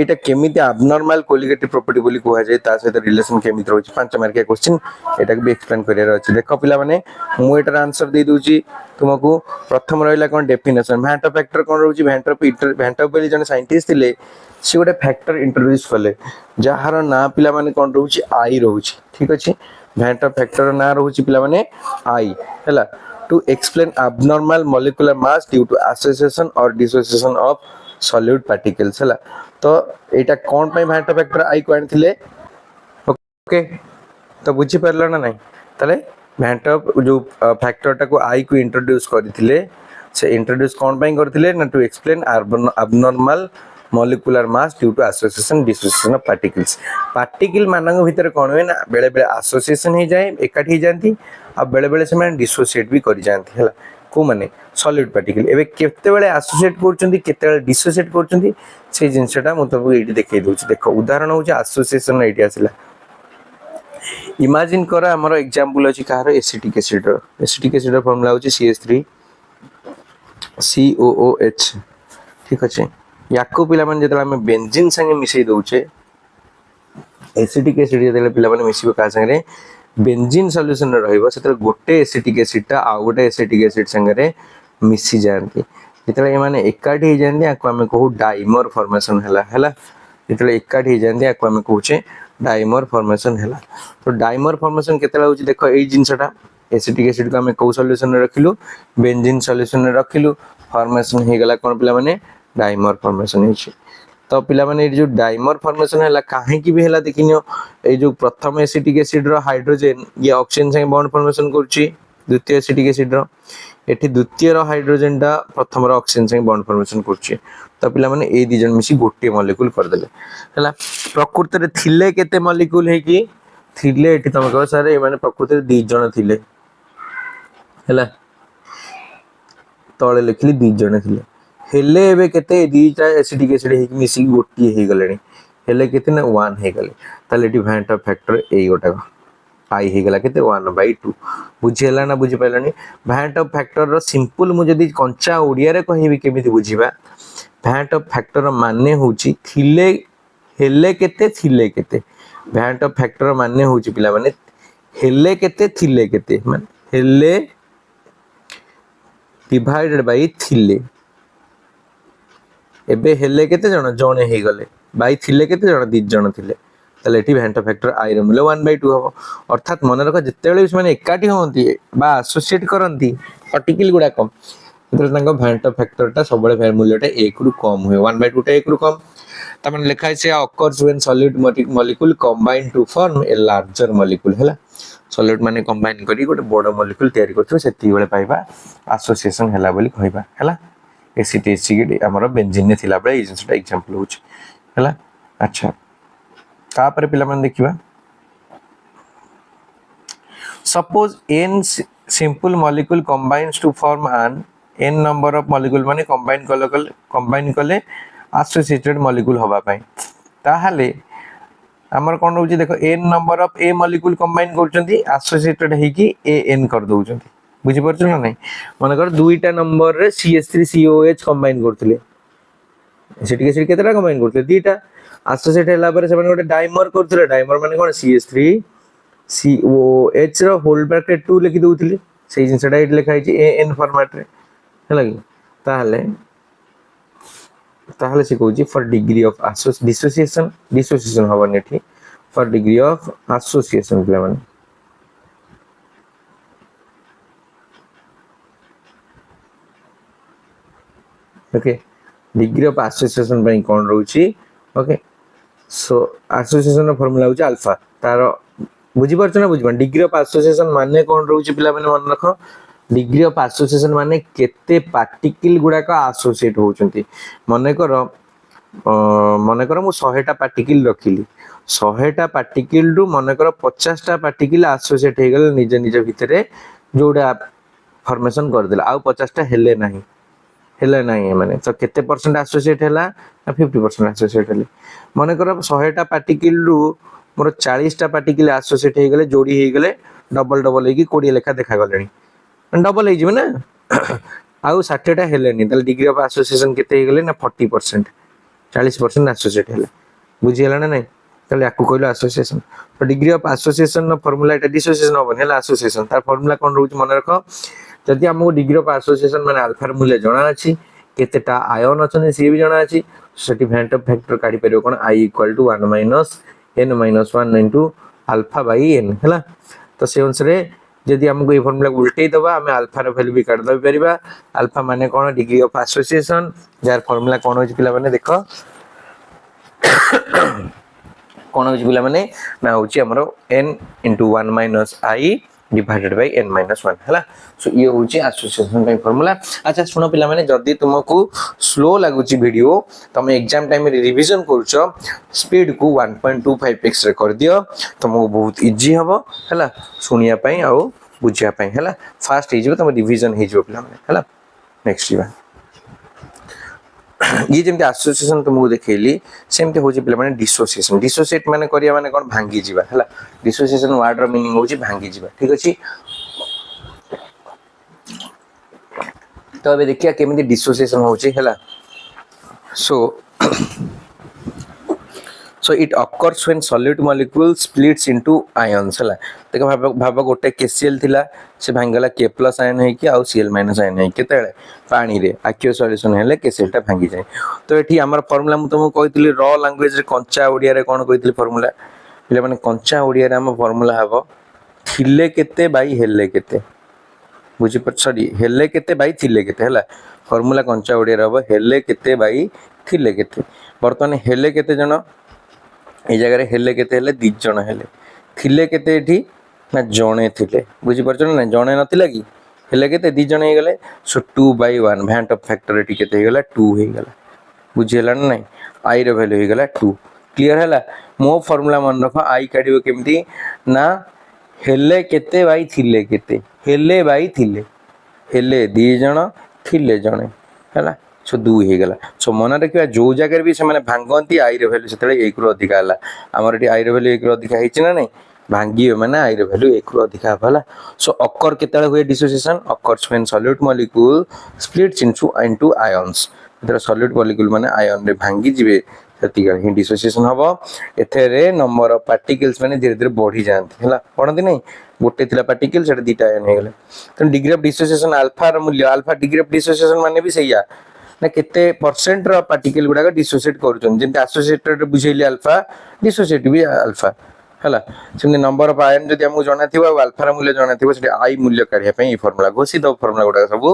एटा केमिति एब्नॉर्मल कोलिगेटिव प्रॉपर्टी बोली कोहा जाय ता सहित रिलेशन केमिति रहउची 5 मार्क के क्वेश्चन एटा भी एक्सप्लेन करियर अछि देखो पिला माने मु एटार आंसर दे दूची तुमको प्रथम रहिला कोन डेफिनेशन वैल्यू ऑफ फैक्टर कोन रहउची वैल्यू ऑफ बेली जने साइंटिस्ट थिले से गोटे फैक्टर इंट्रोड्यूस कले जहार ना पिला माने कोन रहउची आई रहउची ठीक अछि वैल्यू ऑफ फैक्टर ना रहउची पिला माने आई हैला to explain abnormal molecular mass due to association और डिसोसिएशन ऑफ सॉलिड पार्टिकल्स हैला तो एटा कोन पई वैल्यू ऑफ फैक्टर आई को आनथिले ओके तो बुझी परला ना नहीं तले वैल्यू ऑफ जो फैक्टर टा को आई को इंट्रोड्यूस करथिले से इंट्रोड्यूस कोन पई करथिले ना to explain abnormal molecular mass due to association dissociation of particles particle मानक भीतर कोन होय ना बेले बेले एसोसिएशन हो जाए एकाठी जानती आ बेले बेले से माने डिसोसिएट भी करि जानती हैला को माने सॉलिड पार्टिकल एबे केते बेले एसोसिएट करचंदी केते बेले डिसोसिएट करचंदी से जिंसटा म तबु एठी देखाइ दोछि देखो उदाहरण हो जे एसोसिएशन एठी आसिला इमेजिन करा हमर एग्जांपल अछि कार एसिटिक एसिड रो फार्मूला होछि CH3 COOH ठीक अछि याको पिला माने जतला हम बेंजीन संगे मिसै दोछे एसिटिक एसिड जतला पिला माने मिसिबो का संगे बेंजीन सॉल्यूशन रहइबो सेतल गोटे एसिटिक एसिड ता आ गोटे एसिटिक एसिड संगे मिसी जानती जतला ए माने एकाठी हे जानती आको हम कहू डाइमर फॉर्मेशन हैला जतला एकाठी हे जानती आको हम कहूचे डाइमर फॉर्मेशन हैला तो डाइमर फॉर्मेशन केतला होची देखो ए जिंसटा एसिटिक एसिड को हम को सॉल्यूशन रे रखिलु बेंजीन सॉल्यूशन रे रखिलु फॉर्मेशन हे गला कोन पिला माने डाइमर फॉर्मेशन है तो पिला माने जो डाइमर फॉर्मेशन हैला काहे की भी हैला देखिनियो ए जो प्रथम एसिटिक एसिड रो हाइड्रोजन ये ऑक्सीजन संगे बॉन्ड फॉर्मेशन करछि द्वितीय एसिटिक एसिड रो एठी द्वितीय रो हाइड्रोजन टा प्रथम रो ऑक्सीजन संगे बॉन्ड फॉर्मेशन करछि तो पिला माने ए दी जन मिसी गोटे मॉलिक्यूल कर देले हैला प्रकृति रे थिले केते मॉलिक्यूल है कि थिले एठी तम कह सर ए माने प्रकृति रे 2 जण थिले हैला तळे लिखली 2 जण थिले हेले एबे केते दीटा एसिटिक एसिड हे मिसी गोटी हे गलेनी हेले केते ना 1 हे गले ताले एटी वैल्यू ऑफ फैक्टर ए गोटा आई हे गला केते 1/2 बुझेला ना बुझि पाइलानी वैल्यू ऑफ फैक्टर रो सिंपल मु जदी कंचा ओडिया रे कहिबी केमिति बुझिबा वैल्यू ऑफ फैक्टर माने होची थिले हेले केते वैल्यू ऑफ फैक्टर माने होची पिला माने हेले केते थिले केते माने हेले डिवाइडेड बाय थिले एबे हेले केते जण जणे हे गले बाय थिले केते जण दी जण थिले ताले एठी भ्यान्ट फैक्टर आई रे मूल्य 1/2 हबो अर्थात मन रख जेतेबेले माने एकाठी होंती बा एसोसिएट करंती पार्टिकल गुडा कम मतलब तांको भ्यान्ट फैक्टरटा सबले मूल्यटा 1 रु कम हुए 1/2 टा 1 रु कम तमन लिखा है occurs when solid molecule combine to form a larger molecule हैला solid माने combine करी गोटे बड़ molecule तयारी करथो सेति बेले पाइबा association हैला बोली कहबा हैला एसिटेट हमर बेंजीन ने थिला बळे एजेंसीटा एग्जांपल होछ हैला अच्छा का पर पिला मन देखिबा suppose n simple molecule combines to form an n number of molecule माने combine कले associated molecule होबा पई ताहाले हमर कोन होची देखो n number of a molecule combine करचंती associated है कि an कर दोचंती बुझि परछ ना नहीं मन कर दुईटा नंबर रे CH3COH combine करथिले सेठी के केतरा combine करथिले दीटा associate हैला पर से गोटे डाइमर करथिले डाइमर माने कोन CH3COH रो होल ब्रैकेट 2 लिखि दोथिले सेही जिंसटा इट लिखा है an फॉर्मेट रे हैला कि ताहले से कहूची फॉर डिग्री ऑफ डिसोसिएशन हवा नेठी फॉर डिग्री ऑफ एसोसिएशन पिला माने ओके डिग्री ऑफ एसोसिएशन पई कोन रहउची ओके सो एसोसिएशन रो फार्मूला होची अल्फा तार बुझी परछ ना बुझबन डिग्री ऑफ एसोसिएशन माने कोन रहउची पिला माने मन रखो डिग्री ऑफ एसोसिएशन माने केते पार्टिकल गुडा का एसोसिएट होचंती माने करो मु 100 टा पार्टिकल रखिली 100 टा पार्टिकल रु माने करो 50 टा पार्टिकल एसोसिएट हे गेल निज निज भितरे जोडा फॉर्मेशन कर देला आ 50 टा हेले नाही माने तो केते परसेंट एसोसिएट हैला 50% एसोसिएट हेले माने करो 100 टा पार्टिकल रु मोर 40 टा पार्टिकल एसोसिएट हे गेले जोडी हे गेले डबल डबल हे कि 20 लेखा देखा गलेनी डबल हे जिवे ना आउ 60 टा हेलेनी तले डिग्री ऑफ एसोसिएशन केते हे गेले ना 40% 40% एसोसिएट हेले बुझी हला ना नहीं तले याकू कहलो एसोसिएशन तो डिग्री ऑफ एसोसिएशन नो फार्मूला एटा डिसोसिएशन होबन हेला एसोसिएशन तार फार्मूला कोन रहउची मन रखो जदि हमको डिग्री ऑफ एसोसिएशन माने अल्फा र मूल्य जणा अछि केतेटा आयन अछन सी भी जणा अछि सेटी भ्यान्ट फैक्टर काढी परियो कोन I = 1 - n - 1 into alpha by n हैला तो से अनुसार जदि हमको ये फार्मूला उल्टे दबा हमें अल्फा रो वैल्यू भी काढ दबे परिबा अल्फा माने कोन डिग्री ऑफ एसोसिएशन जार फार्मूला कोन होची पिला माने देखो कोन होची पिला माने ना होची हमरो n * 1 - I divided by n - 1 हैला सो ये होची एसोसिएशन बाय फार्मूला अच्छा सुनो पिला माने जदी तुमको स्लो लागुची वीडियो तुम एग्जाम टाइम रे रिवीजन करछो स्पीड को 1.25x रे कर दियो तुमको बहुत इजी हबो हैला सुनिया पई आ बुझिया पई हैला फास्ट हे जिवो तुम रिवीजन हे जिवो पिला माने हैला नेक्स्ट जीवा ये जेमते एसोसिएशन तुमको देखैली सेमते होची पिला माने डिसोसिएट माने करिया माने कोन भांगी जिबा हैला डिसोसिएशन वर्ड रो मीनिंग होची भांगी जिबा ठीक अछि तो अबे देखिया केमिति डिसोसिएशन होची हैला so it occurs when solid molecule splits into ions हैला देखो भाबा गोटे KCl थिला से भांगला K+ आयन है कि आ Cl- आयन है केतेले पानी रे एक्वियस सॉल्यूशन हेले KCl टा भांगी जाय तो एठी हमर फार्मूला मु तुमको कहितली रॉ लैंग्वेज रे कंचा ओडिया रे कोन कहितली फार्मूला ले माने कंचा ओडिया रे हम फार्मूला हबो थिले केते बाई हेले केते बुझी पर सॉरी हेले केते बाई थिले केते हैला फार्मूला कंचा ओडिया रे हबो हेले केते बाई थिले केते वर्तमान हेले केते जण ए जगह रे हेले केते हेले 2 जण हेले थिले केते एठी ना जणे थिले बुझी परछ ना जणे नथिला कि हेले केते 2 जण हे गेले सो 2/1 भ्यान्ट ऑफ फैक्टर एठी केते हे गेला 2 हे गेला बुझी हला ना नहीं I रो वैल्यू हे गेला 2 क्लियर हला मो फार्मूला मन रखो I काढिबो केमती ना हेले केते बाई थिले केते हेले बाई थिले हेले 2 जण थिले जणे हला सो 2 हे गेला सो मन रखिया जो जगह भी से माने भांगंती I रो वैल्यू सेतले 1 रो अधिक हला हमर एठी I रो वैल्यू 1 रो अधिक हेछि ना नहीं भांगी माने I रो वैल्यू 1 रो अधिक हला सो अकर केतले होय dissociation occurs when solid molecule splits into ions इधर सॉलिड मॉलिक्यूल माने आयन रे भांगी जिवे ही डिसोसिएशन हम एथे नंबर ऑफ पार्टिकल्स माने धीरे धीरे बढ़ी जाती है पढ़ती नहीं गोटे थिला पार्टिकल से दुटा आयन हो गले तो डिग्री ऑफ डिसोसिएशन अल्फा रो मूल्य अल्फा डिग्री ऑफ डिसोसिएशन माने भी सैया ना केते परसेंट रो पार्टिकल गुडा डिसोसिएट करूछन जेंते एसोसिएटेड बुझेली अल्फा डिसोसिएट भी अल्फा हला सेमने नंबर ऑफ आयन जदि हमहु जाना थिबा अल्फा रो मूल्य जाना थिबा से आई मूल्य काढिया पई ई फार्मूला घोषित फार्मूला गुडा सब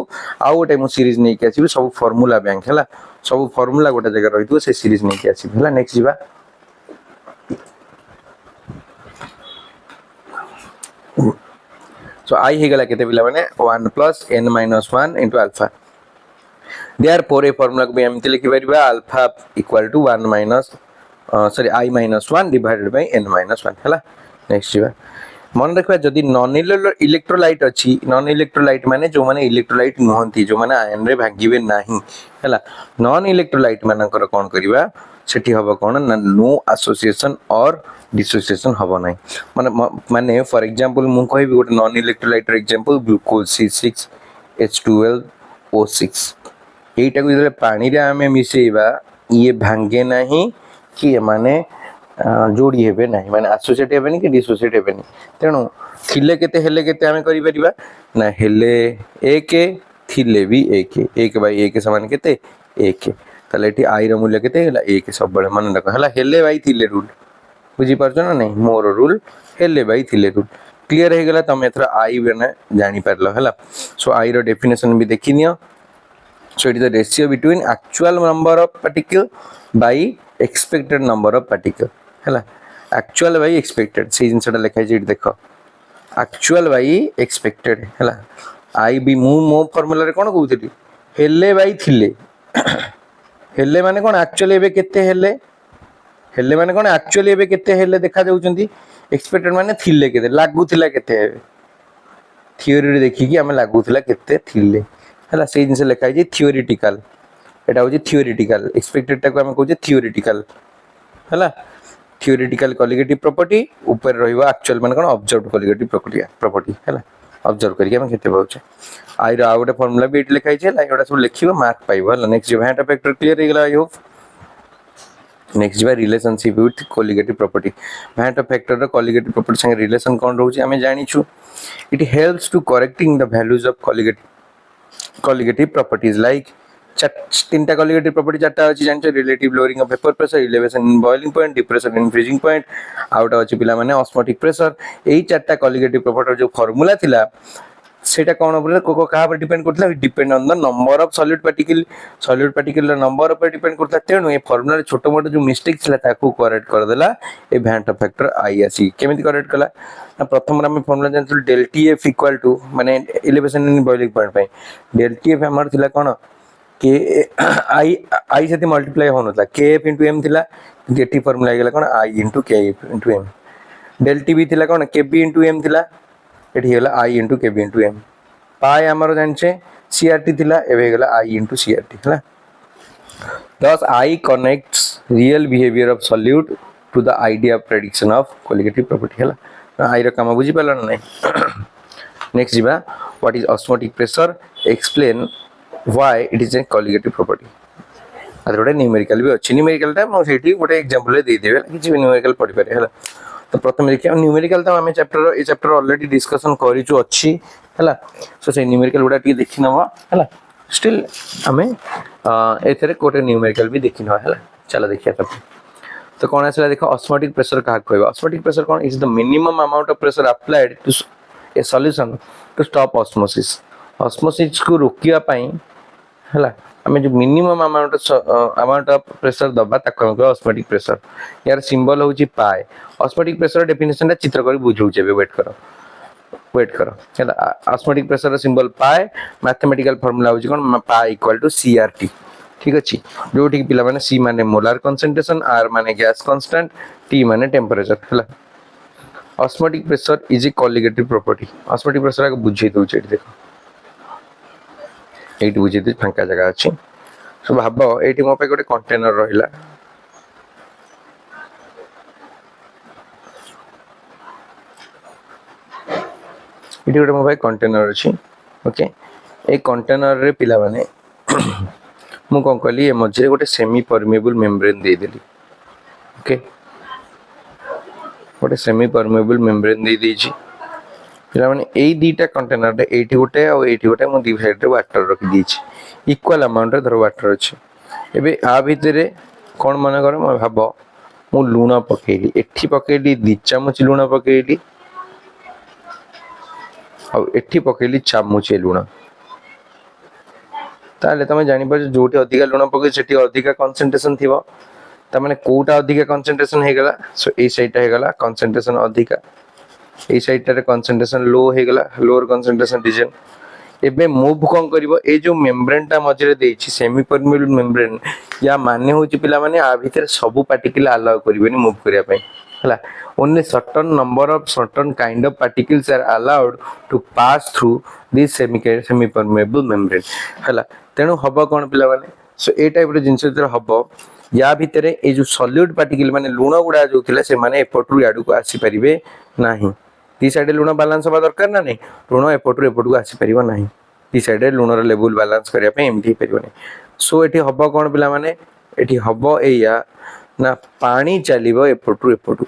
आ गोटे मु सीरीज नै के आसी सब फार्मूला बैंक हला सब फार्मूला गोटे जगह रहितो से सीरीज नै के आसी हला नेक्स्ट जीवा सो आई हे गला केते पिला माने 1 plus n minus 1 into alpha therefore a formula को भी एमति लिखि परिबा alpha equal to 1 minus sorry i minus 1 divided by n minus 1 हला नेक्स्ट जीवा मन रखबा जदी नॉन इलेक्ट्रोलाइट अछि नॉन इलेक्ट्रोलाइट माने जो माने इलेक्ट्रोलाइट नहंती जो माने आयन रे भागिबे नाही हला नॉन इलेक्ट्रोलाइट मानकर कोन करिबा सेठी हबो कोन ना नो एसोसिएशन और डिसोसिएशन हबो नाही माने माने फॉर एग्जांपल मु कहबी गोटे non electrolyte glucose C6 H12 O6 एटा को जले पानी रे हमें मिसेइबा ये भांगे नाही कि माने जोड़ी हेबे नाही माने एसोसिएट हेबे नहीं कि डिसोसिएट हेबे नहीं तेणु थिले केते हेले केते हमें करि परिबा ना हेले एक थिले भी एक 1/1 समान केते 1 तले एठी आई रो मूल्य केते हला 1 सब बळे मन रख हला हेले बाई थिले रूल बुझी परछो ना नहीं मोर रूल हेले बाई थिले रूल क्लियर हे गला तमे एथरा आई बने जानि परलो हला सो आई रो डेफिनेशन भी देखिनियो so it is the ratio between actual number of particle by expected number of particle हैला actual by expected से जिनसटा लिखा है देखो actual by expected हैला आई बी मो फार्मूला रे कोन कहउथि हेले बाई थिले हेले माने कोन एक्चुअली एबे केते हेले माने कोन एक्चुअली एबे केते हेले देखा जाउचंती एक्सपेक्टेड माने थिले केते लागु थिला केते थ्योरी रे देखि कि हमें लागु थिला केते थिले हला से जिनसे लिखा है थियोरेटिकल एटा हो थियोरेटिकल एक्सपेक्टेड टा को हम कहू थियोरेटिकल हला थियोरेटिकल कॉलिगेटिव प्रॉपर्टी ऊपर रहइबा एक्चुअल माने कोन ऑब्जर्व्ड कॉलिगेटिव प्रॉपर्टी हला ऑब्जर्व करके हम केते पाउछे आई रो आउट फार्मूला भी एट लिखा है ला एटा सब लिखिबो मार्क पाइबो हला नेक्स्ट जो हैंड फैक्टर क्लियर हे गेला आई होप नेक्स्ट जो रिलेशनशिप विथ कॉलिगेटिव प्रॉपर्टी हैंड फैक्टर रो कॉलिगेटिव प्रॉपर्टी संग रिलेशन कोन रहउची हमें जानि छु it helps to correcting the values of colligative properties like तीनटा colligative property चारटा अछि जानछो relative lowering of vapor pressure elevation in boiling point depression in freezing point आउट अछि पिला माने osmotic pressure एई चारटा colligative property जो फार्मूला थिला सेटा कोन बोले को कहा पर डिपेंड करथला depend on the number of solid particle number पर डिपेंड करथला तेनु ए फार्मूला रे छोटो मोटो जो मिस्टेक थिला ताकू करेक्ट कर देला ए वैंट फैक्टर आई आसी केमिति करेक्ट कला ना प्रथम हम फार्मूला जानथु del TF इक्वल टू माने एलिवेशन इन बॉइलिंग पॉइंट पे del TF हमर थिला कोन के आई सेति मल्टीप्लाई होनथला kf * m थिला जेटी फार्मूला गेला कोन i * kf * m del TB थिला कोन kb * m थिला एठी गेला i * kb * m पाई हमर जानछे CRT थिला एबे गेला i * CRT हला thus I connects real behavior of solute to the idea of prediction of colligative property हला आई रो काम बुझी पालो ना नहीं नेक्स्ट जीवा what is osmotic pressure explain why it is a colligative property अदरोडे न्यूमेरिकल भी अछि न्यूमेरिकल टा मो सेठी गोटे एग्जांपल ले दे देबे किछि भी न्यूमेरिकल पढि पारे हला तो प्रथम देखिए न्यूमेरिकल तो हमें चैप्टर ऑलरेडी डिस्कशन करिचु अछि हला सो से न्यूमेरिकल गुडा टी देखि नवा हला स्टिल हमें एथरे कोटे न्यूमेरिकल भी देखि नवा हला चलो देखिए तब तो कोन आसला देखो ऑस्मोटिक प्रेशर का कहबा ऑस्मोटिक प्रेशर कोन is the minimum amount of pressure applied to a solution to stop osmosis को रोकिया पई हला हमें जो मिनिमम अमाउंट ऑफ प्रेशर दबा ताको हम ऑस्मोटिक प्रेशर यार सिंबल होची पाई ऑस्मोटिक प्रेशर डेफिनेशन चित्र कर बुझौ छे वेट करो हला ऑस्मोटिक प्रेशर सिंबल पाई मैथमेटिकल फार्मूला होची कोन पाई इक्वल टू CRT ठीक अछि जोठी पिला माने C माने मोलार कंसंट्रेशन R माने गैस कांस्टेंट T माने टेंपरेचर हला osmotic pressure is a colligative property osmotic pressure को बुझै दउ छै देखो एठी बुझै दे फांका जगह अछि सो भाबो एठी मो पे गोटे कंटेनर रहिला एठी गोटे मो पे कंटेनर अछि ओके ए कंटेनर रे पिला माने मु कोन कहली ए मझे गोटे सेमी परमेबल मेम्ब्रेन दे देली ओके गोटे सेमी परमेबल मेम्ब्रेन दे दीची पिला माने एई दीटा कंटेनर रे एठी गोटे आ एठी गोटे मु दी साइड रे वाटर रखी दीची इक्वल अमाउंट रे धर वाटर अछि एबे आ भितरे कोन माने कर म भाबो मु लूण पकेली एठी पकेली 2 चामच लूण पकेली आ एठी पकेली चामच लूण ताले तमे जानि पर जोठी अधिका लूण पके सेठी अधिका कंसंट्रेशन थिबो ता माने कोटा अधिका कंसंट्रेशन हे गला सो ए साइड हे गला कंसंट्रेशन अधिका ए साइड रे कंसंट्रेशन लो हे गला लोअर कंसंट्रेशन रीजन एबे मूव कोन करबो ए जो मेम्ब्रेन ता मझरे देछि सेमी परमेबल मेम्ब्रेन या माने होछि पिला माने आ भीतर सब पार्टिकल अलाउ करबेनी मूव करिया पई हला only certain number of certain kind of particles are allowed to pass through this semi permeable membrane हला तेनु हबो कोन पिला माने सो ए टाइप रे जिंस जर हबो या भितरे ए जो सॉलिड पार्टिकल माने लूण गुडा जो थिला से माने एपटरू याडू को आसी परिबे नाही दी साइड लूण बैलेंस होबा दरकार ना नहीं लूण एपटरू एपटू आसी परिबो नाही दी साइड लूण रो लेवल बैलेंस करिया पे एमठी परिबो नहीं सो एठी हबो कोन पिला माने एठी हबो एया ना पानी चलीबो एपटरू एपटू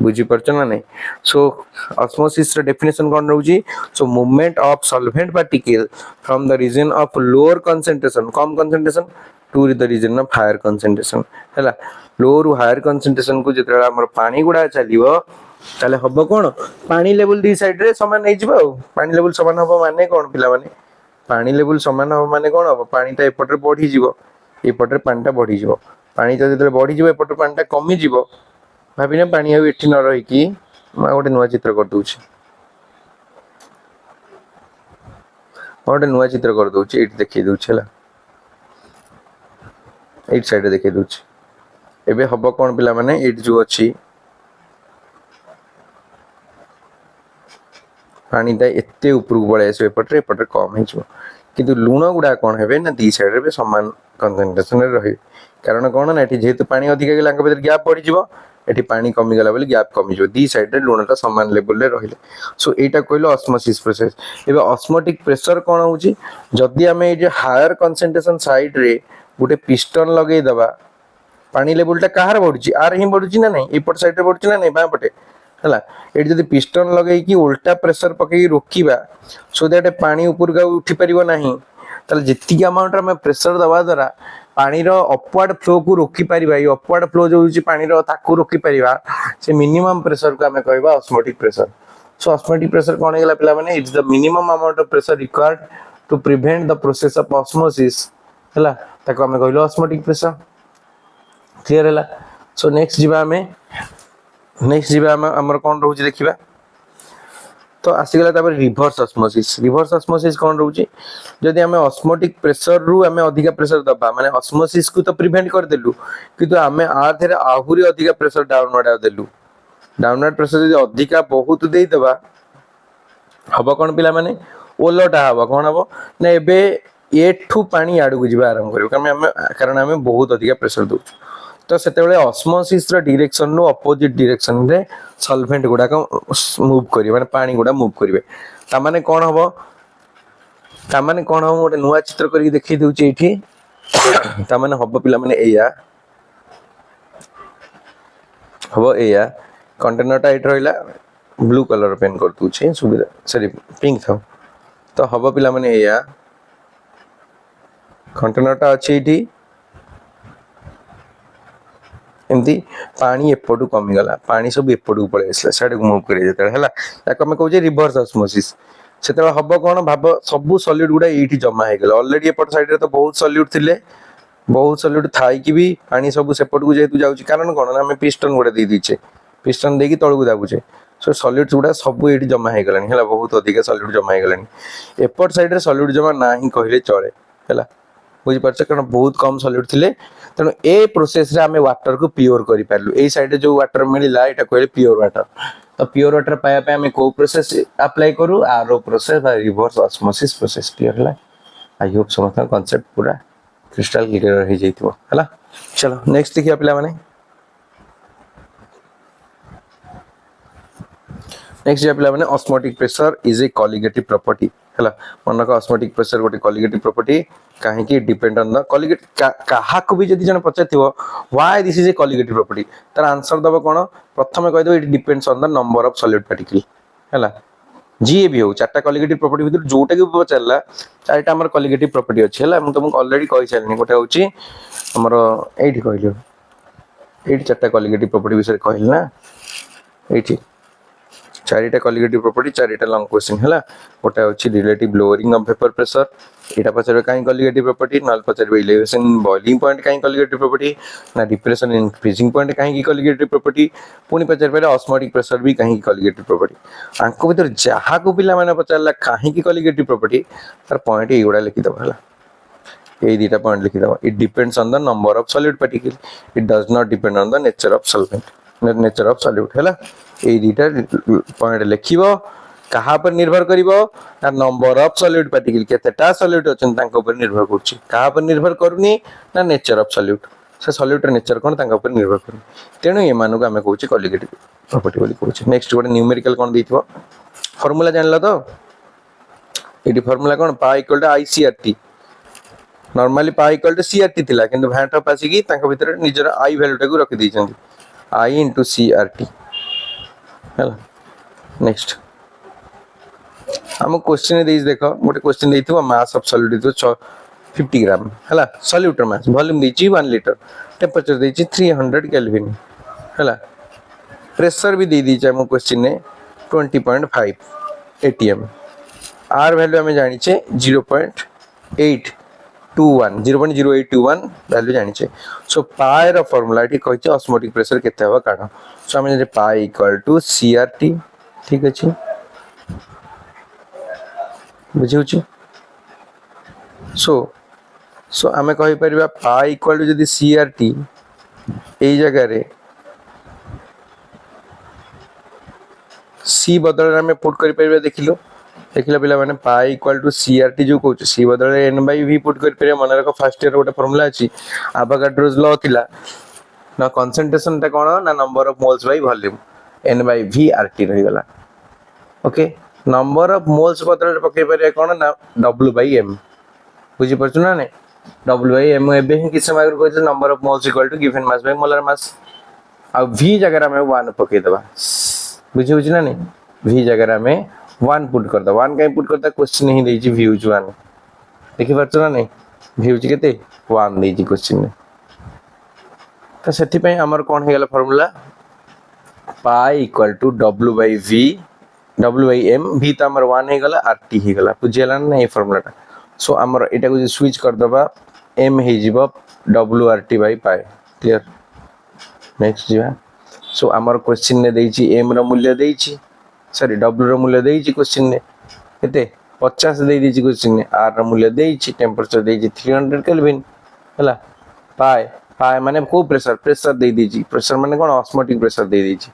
बुझी परछ ना नहीं सो ऑस्मोसिस रे डेफिनेशन कोन रहउची so movement of solvent particle from the region of lower concentration कम concentration to the region of higher concentration हैला लोअर टू हायर कंसंट्रेशन को जेतरा हमर पानी गुडा चलीबो ताले हबो कोन पानी लेवल दी साइड रे समान नै जिवो पानी लेवल समान हबो माने कोन पिला माने पानी लेवल समान हबो माने कोन हबो पानी ता एपट रे बढ़ी जिवो एपट रे पानी ता बढ़ी जिवो पानी ता जेतरे बढ़ी जिवो एपट पानी ता कमी जिवो भाबिने पानी आ एठी न रही कि मा गोटे नुवा चित्र कर दूची गोटे नुवा चित्र कर दूची एठी देखि दूची हला एट साइड देखि दूची एबे हबो कोन पिला माने एट जो अछि पानी ता एते ऊपर बळे आसे एपटरे कम हे जो किंतु लूण गुडा कोन हेबे ना दी साइड रे समान कंसंट्रेशन रे रही कारण कोन ना एठी जेतु पानी अधिक गेला अंग भीतर गैप पड़ी जिवो एठी पानी कमी गला बोली गैप कमी जो दी साइड रे लूण ता समान लेवल रे रहिले सो एटा कहलो ऑस्मोसिस प्रोसेस एबे ऑस्मोटिक प्रेशर कोन होउची जदी हमें ए जे हायर कंसंट्रेशन साइड रे गुटे पिस्टन लगे दबा पानी लेवल ता कहार बढ़ुची आर ही बढ़ुची ना नहीं एपट साइड रे बढ़ुची ना नहीं बा पटे हला एठी जदी पिस्टन लगे कि उल्टा प्रेशर पके रोकीबा सो दैट पानी ऊपर का उठी परिबो नाही तले जित्ती अमाउंट रे में प्रेशर दबा द्वारा पानी रो अपवर्ड फ्लो को रोकी परिबा ये अपवर्ड फ्लो जो होची पानी रो ताकू रोकी परिबा से मिनिमम प्रेशर को हमें कहबा osmotic pressure so osmotic pressure कोन हेला पिला माने it's the minimum amount of pressure required to prevent the process of osmosis हला ताको हमें कहलो ऑस्मोटिक प्रेशर क्लियर हला सो नेक्स्ट जीवा हमर कोन रहउची देखिबा तो आसीगला तापर रिवर्स ऑस्मोसिस कोन रहउची जदी हमें ऑस्मोटिक प्रेशर रु हमें अधिका प्रेशर दबा माने ऑस्मोसिस को तो प्रिवेंट कर देलु किंतु हमें आ थेरे आहुरी अधिका प्रेशर डाउनवर्ड देलु डाउनवर्ड प्रेशर जदी अधिका बहुत देई दबा हबो कोन पिला माने ओलोटा हबो कोन हबो ना एबे एठू पानी आडू जिबा आरंभ करियो कारण हमें बहुत अधिका प्रेशर दउ तो सेते बेले ऑस्मोसिस रो डायरेक्शन नो अपोजिट डायरेक्शन रे सॉल्वेंट गुडा को मूव करिवे माने पानी गुडा मूव करिवे ता माने कोन हबो गोटे नुवा चित्र करी देखि दउची एठी ता माने हबो पिला माने एया कंटेनर टा एट रहिला ब्लू कलर पेन कर दूची सुविधा सॉरी पिंक था तो हबो पिला माने एया कंटेनर टा अछि एठी एमती पानी एपटू कमी गला पानी सब एपटू पळे आसला साइड को मूव करी जेते हला ताको हम कहू जे रिवर्स ऑस्मोसिस सेते हबो कोन भाबो सब सॉलिड गुडा एठी जमा हे गेल ऑलरेडी एपट साइड रे तो बहुत सॉलिड थिले बहुत सॉलिड थाई कि भी पानी सब सेपट को जेतु जाउची कारण कोन हम पिस्टन गुडा दे दीचे पिस्टन देकी तळ को दाबुचे सो सॉलिड्स गुडा सब एठी जमा हे गेलानी हला बहुत अधिक सॉलिड जमा हे गेलानी एपट साइड रे सॉलिड जमा नाही कहले चले हला बुझी परछ कारण बहुत कम सॉलिड थिले तनो ए प्रोसेस रे हमें वाटर को प्योर करि पारलु ए साइड जो वाटर मिलिला एटा कहले प्योर वाटर तो प्योर वाटर पाया पे हमें को प्रोसेस अप्लाई करू आरो प्रोसेस बा रिवर्स ऑस्मोसिस प्रोसेस क्लियर हला आई होप समझता कांसेप्ट पूरा क्रिस्टल क्लियर हो जाइतो हला चलो नेक्स्ट देखिया पिला माने नेक्स्ट जे पिला माने osmotic pressure is a colligative property है मन रख ऑस्मोटिक प्रेशर गोटे कॉलिगेटिव प्रॉपर्टी कहीं डिपेंड ऑन द कॉलिगेट क्या भी जब जन पचार why this is a colligative property तार आंसर दब कौन प्रथम कहीदेव it depends on the number of solid particle है जी भी हो चार्टा कॉलिगेटिव प्रॉपर्टी भीतर जोटा कि पचारा चार्टा आम कॉलिगेटिव प्रॉपर्टी अच्छी है तुमको ऑलरेडी कही सारे गोटे हूँ आमर ये कहल ये चार्टा कॉलिगेटिव प्रॉपर्टी विषय कहली ना ये चारिटा कॉलिगेटिव प्रॉपर्टी चारिटा लॉन्ग क्वेश्चन है गोटे हूँ relative lowering of vapour pressure यहाँ पचारे कहीं कॉलिगेटिव प्रॉपर्टी ना पचारे इलेवेशन बॉइलिंग पॉइंट कहीं कॉलिगेटिव प्रॉपर्टी ना डिप्रेशन इन फ्रीजिंग पॉइंट कहीं कॉलिगेटिव प्रॉपर्टी पुणी पचार पारे ऑस्मोटिक प्रेशर भी कहीं कॉलिगेटिव प्रॉपर्टी आंक भर जहाँ को पिला मैंने पचारा कहीं कॉलिगेटिव प्रॉपर्टी तार पॉइंट युड़ा लिखिदेव है ये दुटा पॉइंट लिखिदेव it depends on the number of solid particle it does not depend on the nature of solvent nature of solute है ये दुटा पॉइंट लिखिब कहा पर निर्भर करिवो ना नंबर ऑफ सॉल्यूट पार्टिकल केतेटा सॉल्यूट अछन तांको ऊपर निर्भर करछि कहा पर निर्भर करूनी ना नेचर ऑफ सॉल्यूट से सॉल्यूट र नेचर कोन तांको ऊपर निर्भर करू तेणु ये मानको हमें कहउछि कॉलिगेटिव प्रॉपर्टी बोली कहउछि नेक्स्ट गोटे न्यूमेरिकल कोन दैथिबो फार्मूला जानलो तो एटी फार्मूला कोन pi equal to iCRT normally pi equal to CRT थिला किंतु भांट पासी की तांको भीतर निजर आई वैल्यू टाको रखि दैछन्ती आई इनटू सीआरटी हैला नेक्स्ट हम क्वेश्चन देख देख गोटे क्वेश्चन देथिबो मास ऑफ सॉलिड देथिबो 50 ग्राम हैला सॉल्यूटर मास वॉल्यूम देछि 1 लीटर टेंपरेचर देछि 300 केल्विन हैला प्रेशर भी दे दीचे हम क्वेश्चन ने 20.5 एटीएम आर वैल्यू हमें जानि छे 0.821 0.0821 वैल्यू जानि छे सो पाई रो फार्मूला टी कहै छे ऑस्मोटिक प्रेशर केते हबा काढ सो हमें जे पाई इक्वल टू सीआरटी ठीक अछि बुझे सो सो आम कही परिबा पाई इक्वल टू जदी सीआरटी ए जगह रे सी बदल में पुट करि परिबा देखिलो पिला माने पाई इक्वल टू सीआरटी जो कहू सी बदल एन बाई वी पुट करि परिबा मन रख फर्स्ट ईयर गोटे फार्मूला अछि आवागाड्रोस लॉ थिला ना कंसंट्रेशन ता कोन ना number of moles by volume n by V RT रही गला ओके नंबर ऑफ मोल्स बदल पके परिया कोन ना w बाय m बुझी परछु ना ने w बाय m एबे ही किस समय को number of moles equal to given mass by molar mass आ v जगह में 1 पके दबा बुझी बुझी ना ने v जगह में 1 पुट कर द 1 काई पुट करता क्वेश्चन ही देजी v 1 देखि परछु ना ने v केते 1 देजी क्वेश्चन ने तो सेठी पे हमर कोन हे गेला formula pi equal to w by v w by m v त हमर 1 हे गला rt हे गला बुझेला ना ए फार्मूला टा सो हमर एटा को स्विच कर दबा m हे जिवो wrt by pi clear next जीवा सो हमर क्वेश्चन ने देछि m रो मूल्य देछि सॉरी w रो मूल्य देछि क्वेश्चन ने केते 50 दे देछि क्वेश्चन ने r रो मूल्य देछि टेंपरेचर देछि 300 केल्विन हला पाई पाई माने को प्रेशर दे देछि प्रेशर माने कोन ऑस्मोटिक प्रेशर दे देछि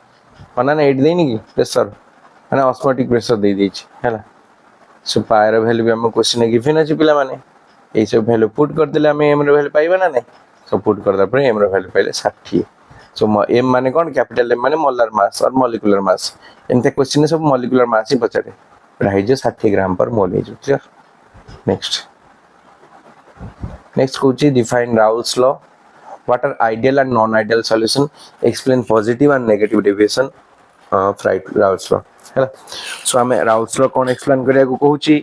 माने ना 8 देनी की प्रेशर माने ऑस्मोटिक प्रेशर दे देछि हैला सो पाई रो वैल्यू भी हम क्वेश्चन ने गिवन अछि पिला माने ए सब वैल्यू पुट कर देले हम m रो वैल्यू पाइबा ना नै सो पुट कर द पर m रो वैल्यू पाइले 60 सो m माने कोन कैपिटल m माने मोलर मास और मॉलिक्यूलर मास एंते क्वेश्चन ने सब मॉलिक्यूलर मास ही पचारे राइज 60 ग्राम पर मोल है क्लियर नेक्स्ट कोची define Raoult's law what are ideal and non ideal solution explain positive and negative deviation of Raoult's law है so हमें Raoult's law कौन explain करिया को कहूची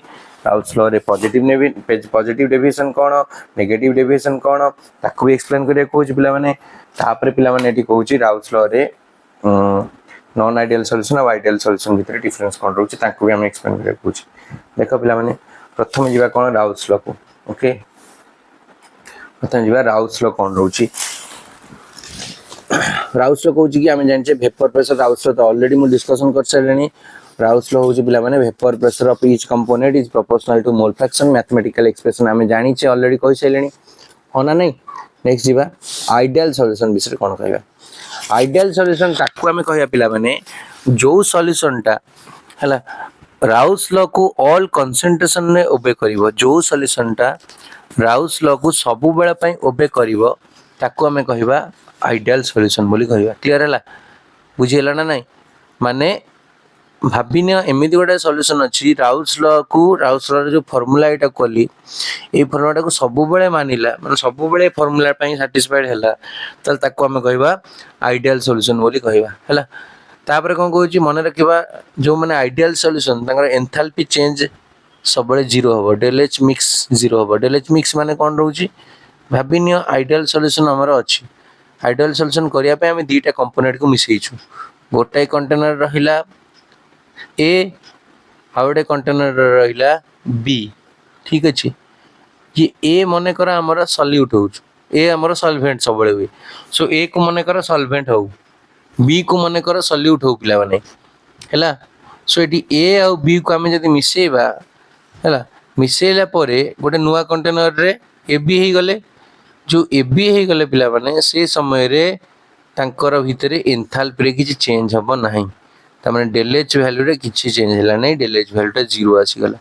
राउल्स लॉ रे positive deviation कौन नेगेटिव डेविएशन कौन ताकू भी एक्सप्लेन करिया कहूची पिला माने तापर पिला माने एटी कहूची राउल्स लॉ रे नॉन आइडियल सॉल्यूशन और आइडियल सॉल्यूशन भीतर डिफरेंस कौन रहउची ताकू भी हम एक्सप्लेन करिया कहूची देखो पिला माने प्रथम जीवा कौन राउल्स लॉ को ओके प्रथम जीवा राउल्स लॉ कौन रहउची राउल्स लॉ कहूची कि हमें जानचे वेपर प्रेशर राउल्स लॉ तो ऑलरेडी मु डिस्कशन कर सारलेनी राउल्स लॉ होची पिला माने vapour pressure of each component is proportional to mole fraction mathematical expression हमें जानी छे ऑलरेडी कहि सारलेनी होना नहीं नेक्स्ट जीवा आइडियल सॉल्यूशन विषय कोन कहबा आइडियल सॉल्यूशन ताकू हमें कहया पिला माने जो सॉल्यूशन टा हला राउल्स लॉ को ऑल कंसंट्रेशन ने ओबे करिवो जो सॉल्यूशन टा राउल्स लॉ को सबु बेला पई ओबे करिवो ताकू हमें कहबा आइडियल सॉल्यूशन बोली कहबा क्लियर हला बुझियला ना नहीं माने भाविनिय एमती गोटे सल्यूशन अच्छी राउल्स लॉ को राउल्स लॉ जो फर्मूला यहाँ कली ये फर्मूला को सब मानिला मतलब सब फर्मूला साटिस्फाइड है ताको आम कह आइडियल सल्यूशन बोली कहवा तापर कौन कहूँ मन रखा जो मैंने आइडियल सल्यूशन एंथाल्पी चेंज सब जीरो हम डेल एच मिक्स जीरो हम डेल एच मिक्स माने कौन रोचे भाविनिय आइडियल सल्यूशन आमर अच्छी आइडियल सल्यूशन करने आम दुईटा कंपोनेंट को मिसईचु गोटाए कंटेनर रहा ए आ गए कंटेनर रहा बी ठीक अच्छे ये ए मन कर आमर सल्यूट हो ए आमर सल्भेंट सब हुए सो ए को मन कर सल्भेंट हो बी को मन कर सल्यूट हो पिला माने है सो ये ए आ बी को आम जब मिसेबा है मिसेला गोटे नुआ कंटेनर रे ए बी हो गले जो ए बी हो गले पिला माने से समय रे तांकर भितर एंथाल्पी रे किसी चेंज हम ना तार डेल एच भैल्यू रे किसी चेंज है ना डेल एच भैल्यूटा जीरो आसीगला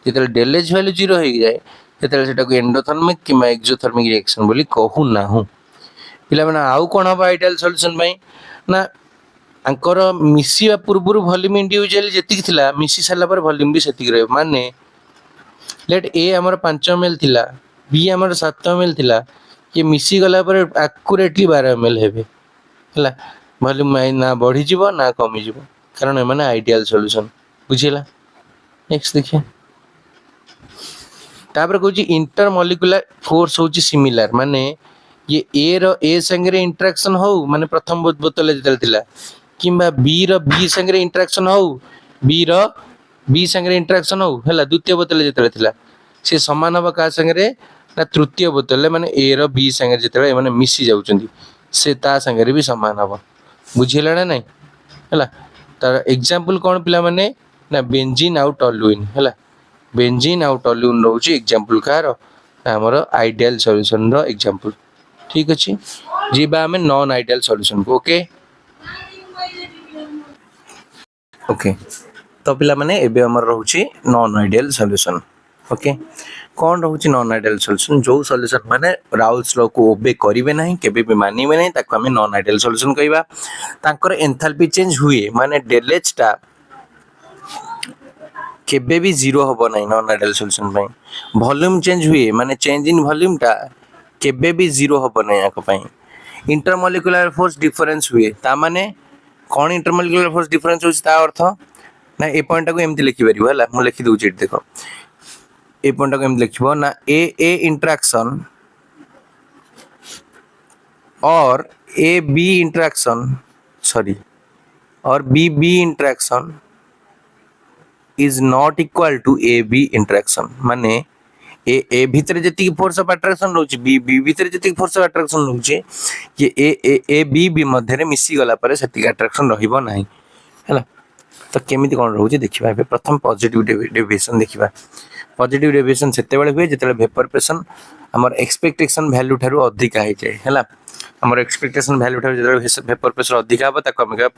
जो डेल एच भैल्यू जीरो हो जाए से एंडोथर्मिक कि एक्सोथर्मिक रिएक्शन बोली कहू ना पिला माने आउ कौन हम आइडियल सल्यूशन ना आंकर मिसिबा पूर्व वॉल्यूम इंडिविजुअल जी थिला मिसी सारा पर वॉल्यूम भी सेतिक रहे माने लेट ए आमर 5 ml थिला बी आमर 7 ml थिला ये मिसी गला पर एक्यूरेटली 12 ml हेबे हला वॉल्यूम ना बढ़ी जीवो ना कमी जीवो कारण एमाने आइडियल सॉल्यूशन बुझिला नेक्स्ट देखिए तापर कहूँ इंटरमॉलिक्युलर फोर्स होची सिमिलर माने ये ए रो ए संगे इंटरेक्शन हो माने प्रथम बोतल जेतल थिला किंबा बी रो बी संगे इंटरेक्शन हो बी रो बी संगे इंटरेक्शन हो है द्वितीय बोतल जेतल थिला से समान हम क्या संगे ना तृतीय बोतल माने ए रो बी संगे जेतल माने मिसी जाउचंदी से ता संगे भी समान हम बुझिला ना नहीं है तार एग्जांपल कौन पिला माने ना बेंजीन आउ टॉलुइन है बेंजीन आउ टॉलुइन रोचे एग्जांपल कार हमर आइडियल सॉल्यूशन रो एग्जांपल ठीक अच्छे जीवा आम नॉन आइडियल सॉल्यूशन को ओके ओके तो पिला माने एबे हमर रहउची नॉन आइडियल सॉल्यूशन ओके कौन रहउची नॉन आइडियल सॉल्यूशन जो सॉल्यूशन माने राउल्स लॉ को ओबे करिवे नहीं केबे भी मानिबे नहीं ताको हमें नॉन आइडियल सॉल्यूशन कहबा तांकर एंथैल्पी चेंज हुए माने डेल एच टा केबे भी जीरो होबो नहीं नॉन आइडियल सॉल्यूशन पई वॉल्यूम चेंज हुए माने चेंज इन वॉल्यूम टा केबे भी जीरो होबो नहीं आको पई इंटरमॉलिक्युलर फोर्स डिफरेंस हुए ता माने कौन इंटरमॉलिक्युलर फोर्स डिफरेंस होची ता अर्थ ना ए पॉइंट को एमती लिखि परिबो हला मु लिखि दउची देखो ए पॉइंट को एमती लिखिबो ना ए इंटरेक्शन और ए बी इंटरेक्शन सॉरी और B interaction is not equal to A B interaction माने ए भीतर जति फोर्स ऑफ अट्रैक्शन रहउची बी भीतर जति फोर्स ऑफ अट्रैक्शन रहउची ये ए बी मध्य रे मिसी गला पर सेति अट्रैक्शन रहिबो नाही हैला तो केमिति कोन रहउची देखिबा प्रथम पॉजिटिव डेविएशन देखिबा पॉजिटिव डेविएशन सेते बेले हुए जेते वेपर प्रेशर हमर एक्सपेक्टेशन वैल्यू थारु अधिक आइ जाय हैला हमर एक्सपेक्टेशन वैल्यू थारु जेते वेपर प्रेशर अधिक आबा ताको हम कहबा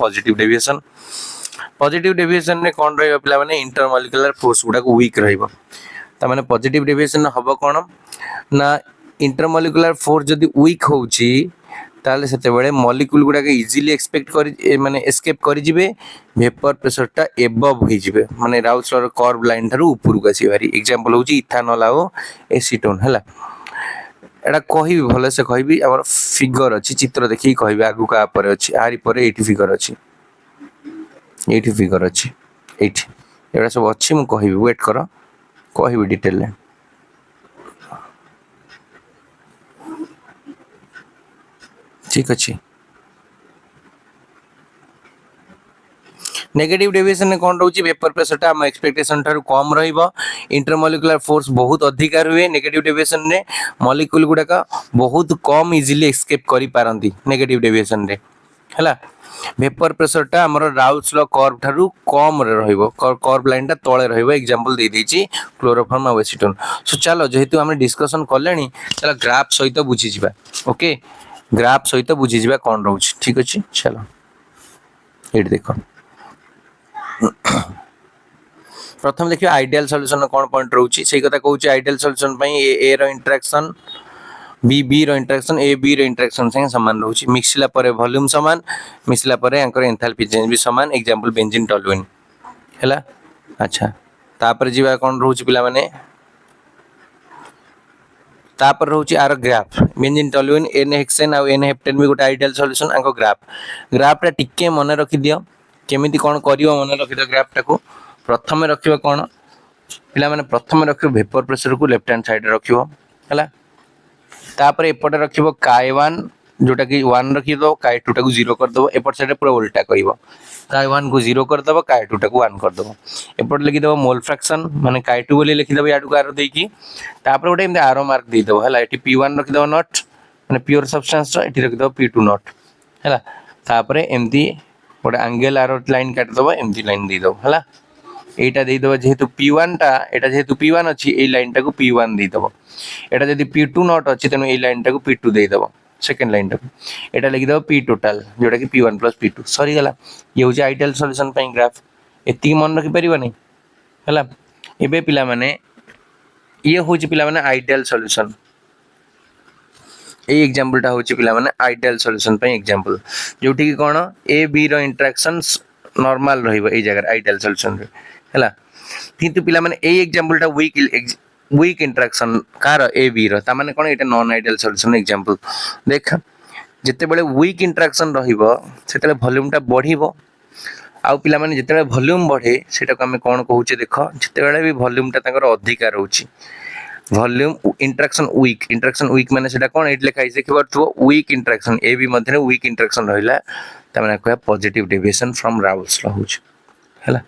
पॉजिटिव डेविएशन ने कोन रहइबा पिला माने इंटरमॉलिक्युलर फोर्स गुडा को वीक रहइबा ता माने पॉजिटिव डेविएशन हबो कोन ना इंटरमॉलिक्युलर फोर्स जदी वीक होउची ताले सेते बेले मॉलिक्यूल गुडा के इजीली एक्सपेक्ट करि माने एस्केप करि जिवे वेपर प्रेशर टा एबव होई जिवे माने Raoult's law curve line Tharu ऊपर को आसी भारी एग्जांपल होउची इथानॉल आ एसीटोन हैला एडा कहि भले से कहबी हमर फिगर अछि चित्र देखि कहबी आगु का पर अछि आरी पर एठी फिगर अछि एठी एडा सब अछि मु कहबी वेट करो कहबी डिटेल ले ठीक अच्छे नेगेटिव डेविएशन कौन रोची वेपर प्रेशर टा हम एक्सपेक्टेशन ठारू कम रहिबो इंटरमॉलिक्युलर फोर्स बहुत अधिकार हुए नेगेटिव डेविएशन रे मॉलिक्यूल गुडाका बहुत कम इजीली एस्केप करि पारंती नेगेटिव डेविएशन रे हला वेपर प्रेशर टा हमर राउल्स लॉ कर्व ठारू कम रे रहिबो कर्व लाइन टा तळे रहिबो एग्जांपल दे देछि क्लोरोफॉर्म आ एसीटोन सो चलो जेहेतु हम डिस्कशन करलेनी चलो ग्राफ सहित बुझी जिबा ओके ग्राफ सहित बुझी जिबा कोन रहउछि ठीक अछि चलो एट देखो प्रथम देखिए आइडियल सॉल्यूशन कौन पॉइंट रहउछि सेही कथा कहउछि आइडियल सॉल्यूशन पई ए रो इंटरेक्शन बी रो इंटरेक्शन ए बी रो इंटरेक्शन संगे समान रहउछि मिक्सला परे वॉल्यूम समान मिक्सला परे एंकर एंथैल्पी चेंज भी समान एग्जांपल बेंजीन टॉलुइन हैला। अच्छा तापर जीवा कोन रहउची पिला माने तापर रहउची आर graph benzene toluene n hexane आ एन हेप्टेन भी गोटे आइडियल सॉल्यूशन आंको ग्राफ टा टिके मन रखि दियो केमिति कोन करियो मन रखि दियो ग्राफ टाको प्रथम रखिबो कोन पिला माने प्रथम रखिबो वेपर प्रेशर को लेफ्ट हैंड साइड रखिबो हैला तापर एपटे रखिबो काय1 जोटा कि 1 रखि दो काय2 टाको 0 कर दबो एपट साइड पूरा उल्टा करिवो काय1 को 0 कर दबो काय2 टाको 1 कर दबो एपट लिखि दबो मोल फ्रैक्शन माने काय2 बोली लिखि दबो याडू आरो देई की तापर गोटे एमते आरो मार्क दे दबो हैला एटी p1 रखि दबो नॉट माने प्योर सब्सटेंस एटी रखि दबो p2 नॉट हैला तापर एमती गोटे एंगल आरो लाइन काट दबो एमती लाइन दे दबो हैला एटा दे दबो जेहेतु p1 टा एटा जेहेतु p1 अछि ए लाइन टाको p1 दे दबो एटा जदी p2 नॉट अछि तनो ए लाइन टाको p2 दे दबो सेकंड लाइन टाको एटा लिखि दबो p टोटल जोटा कि p1 + p2 सरी गला ये होची आइडियल सॉल्यूशन पई ग्राफ एती मन रखि परिबो नै हैला एबे पिला माने ये होची पिला माने आइडियल सॉल्यूशन ए एग्जांपल टा होची पिला माने आइडियल सॉल्यूशन पई एग्जांपल जोठी कि कोन ए बी रो इंटरेक्शंस नॉर्मल रहिबो ए जगह आइडियल सॉल्यूशन रे हैला किंतु पिला माने ए एग्जांपल टा वीक इंटरेक्शन कार ए बी रो ता माने कोन एटा नॉन आइडियल सॉल्यूशन एग्जांपल देख जते बेले वीक इंटरेक्शन रहिबो सेतले वॉल्यूम टा बढ़िबो आ पिला माने जते वॉल्यूम बढ़े सेटा को हमें कोन कहूचे देखो जते बेले भी वॉल्यूम टा ताकर अधिकार होची वॉल्यूम इंटरेक्शन वीक माने सेटा कोन एट लेखा इसे खबरथो वीक इंटरेक्शन ए बी मध्य वीक इंटरेक्शन रहिला ता माने कहया पॉजिटिव डेविएशन फ्रॉम राउल्स रहउछ हैला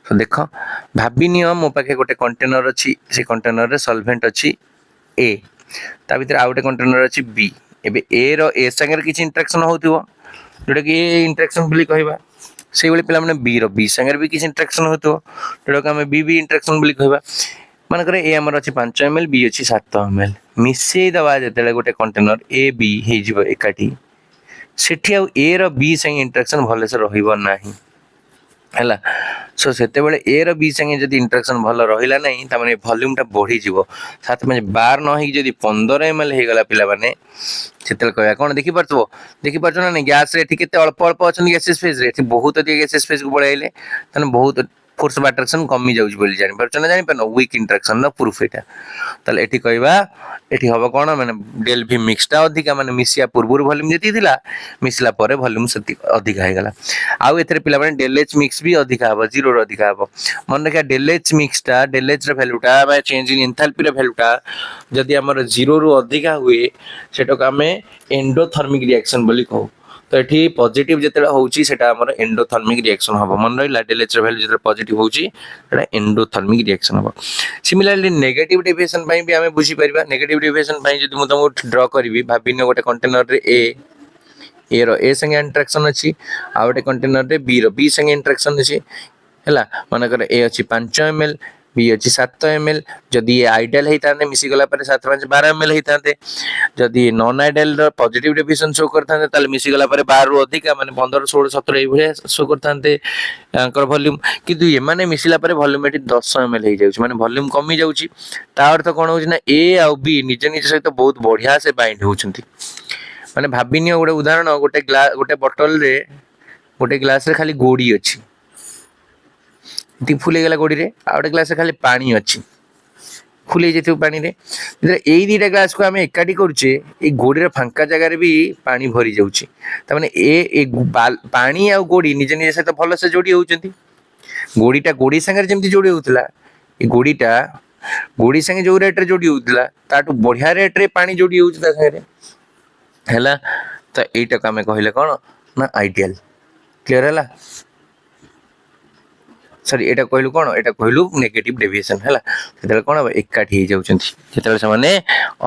तो देखो भाबी नियो मो पाखे गोटे कंटेनर अछि से कंटेनर रे सॉल्वेंट अछि ए ता भीतर आ गोटे कंटेनर अछि बी एबे ए रो ए संगे किछ इंटरेक्शन होतिबो जोटा कि ए इंटरेक्शन बोली कहबा से बोली पिला माने बी रो बी संगे भी किछ इंटरेक्शन होतिबो जोटा कि हमें बी इंटरेक्शन बोली कहबा मान करे ए हमर अछि 5 ml बी अछि 7 ml मिसे दबा जतेले गोटे कंटेनर ए बी हे जिवो एकाठी सेठी आ ए रो बी संगे इंटरेक्शन भले से रहिबो नाही हैला सो सेते बेले ए रो बी संगे जदी इंटरेक्शन भलो रहिला नै त माने वॉल्यूम टा बढ़ी जिवो साथ में बार न ही जदी 15 ml हे गला पिला माने सेतेल कहया कोन देखि परछो ना गैस रे ठीक केते अल्प अल्प अछन गैसेस फेज रे बहुत अधिक गैसेस फेज को बढ़ाइले तने बहुत फोर्स ऑफ अट्रैक्शन कमी जाउछ बोली जानि परछो ना जानि परनो वीक इंटरेक्शन न प्रूफ एटा तले एठी कहबा एठी हबो कोन माने डेल भी मिक्सटा अधिका माने मिसिया पूर्वुर वॉल्यूम जेती थिला मिसला परे वॉल्यूम सती अधिका हे गला आउ एथरे पिला माने डेल एच मिक्स भी अधिका हबो 0 रो अधिका हबो मन रखा डेल एच मिक्सटा डेल एच रे वैल्यूटा बा चेंज इन एंथैल्पी रे वैल्यूटा जदी हमर 0 रो अधिका हुए सेटो का हमें एंडोथर्मिक रिएक्शन बोली कहू तो एठी पॉजिटिव जेतेला होउची सेटा हमर एंडोथर्मिक रिएक्शन हबो मन रहिला डेल एच रे वैल्यू जेतेला पॉजिटिव होउची एटा एंडोथर्मिक रिएक्शन हबो सिमिलरली नेगेटिव डेविएशन पई भी हमें बुझी परिबा नेगेटिव डेविएशन पई जदी मु तुमको ड्रा करबी भाबिनो गोटे कंटेनर रे ए रो ए संगे इंटरेक्शन अछि आ गोटे कंटेनर रे बी रो बी संगे इंटरेक्शन अछि हैला माने करे ए अछि 5 ml बी अछि 7 ml जदी ए आइडियल हेताने मिसी गला पर 7 5 12 ml हेताते जदी नॉन आइडियल रो पॉजिटिव डेविएशन शो करथाते ताले मिसी गला पर 12 रु अधिक माने 15 16 17 ए भले शो करथाते अंकर वॉल्यूम किंतु ये माने मिसिला पर वॉल्यूम एटी 10 ml हे जाउछ माने वॉल्यूम कमी जाउची ता अर्थ कोन होउछ ना ए आ बी निज निज सहित बहुत बढ़िया से बाइंड होउछंती माने भाबिनियो गोटे उदाहरण गोटे बोतल रे गोटे ग्लास रे खाली गोड़ी अछि ती फुले गेला गोड़ी रे आ गोटे ग्लास रे खाली पानी अछि फुले जेते पानी रे इधर एई दीटा ग्लास को हमें एकाटी करछे ए गोड़ी रे फांका जगह रे भी पानी भरी जाउची त माने ए पानी आ गोड़ी निज निज सहित भलो से जोड़ी होउचंती गोड़ीटा गोड़ी संगे जेमती जोड़ी होउतला ए गोड़ी संगे जो रेट रे जोड़ी होउतला ताटू बढ़िया रेट रे पानी जोड़ी होउछ ता संगे हैला त एटा का हमें कहिले कोन ना आइडियल क्लियर हैला सॉरी एटा कहलु कोन एटा कहलु नेगेटिव डेविएशन हैला सेतले कोन एकाठी हे जाउचंती जेतले से माने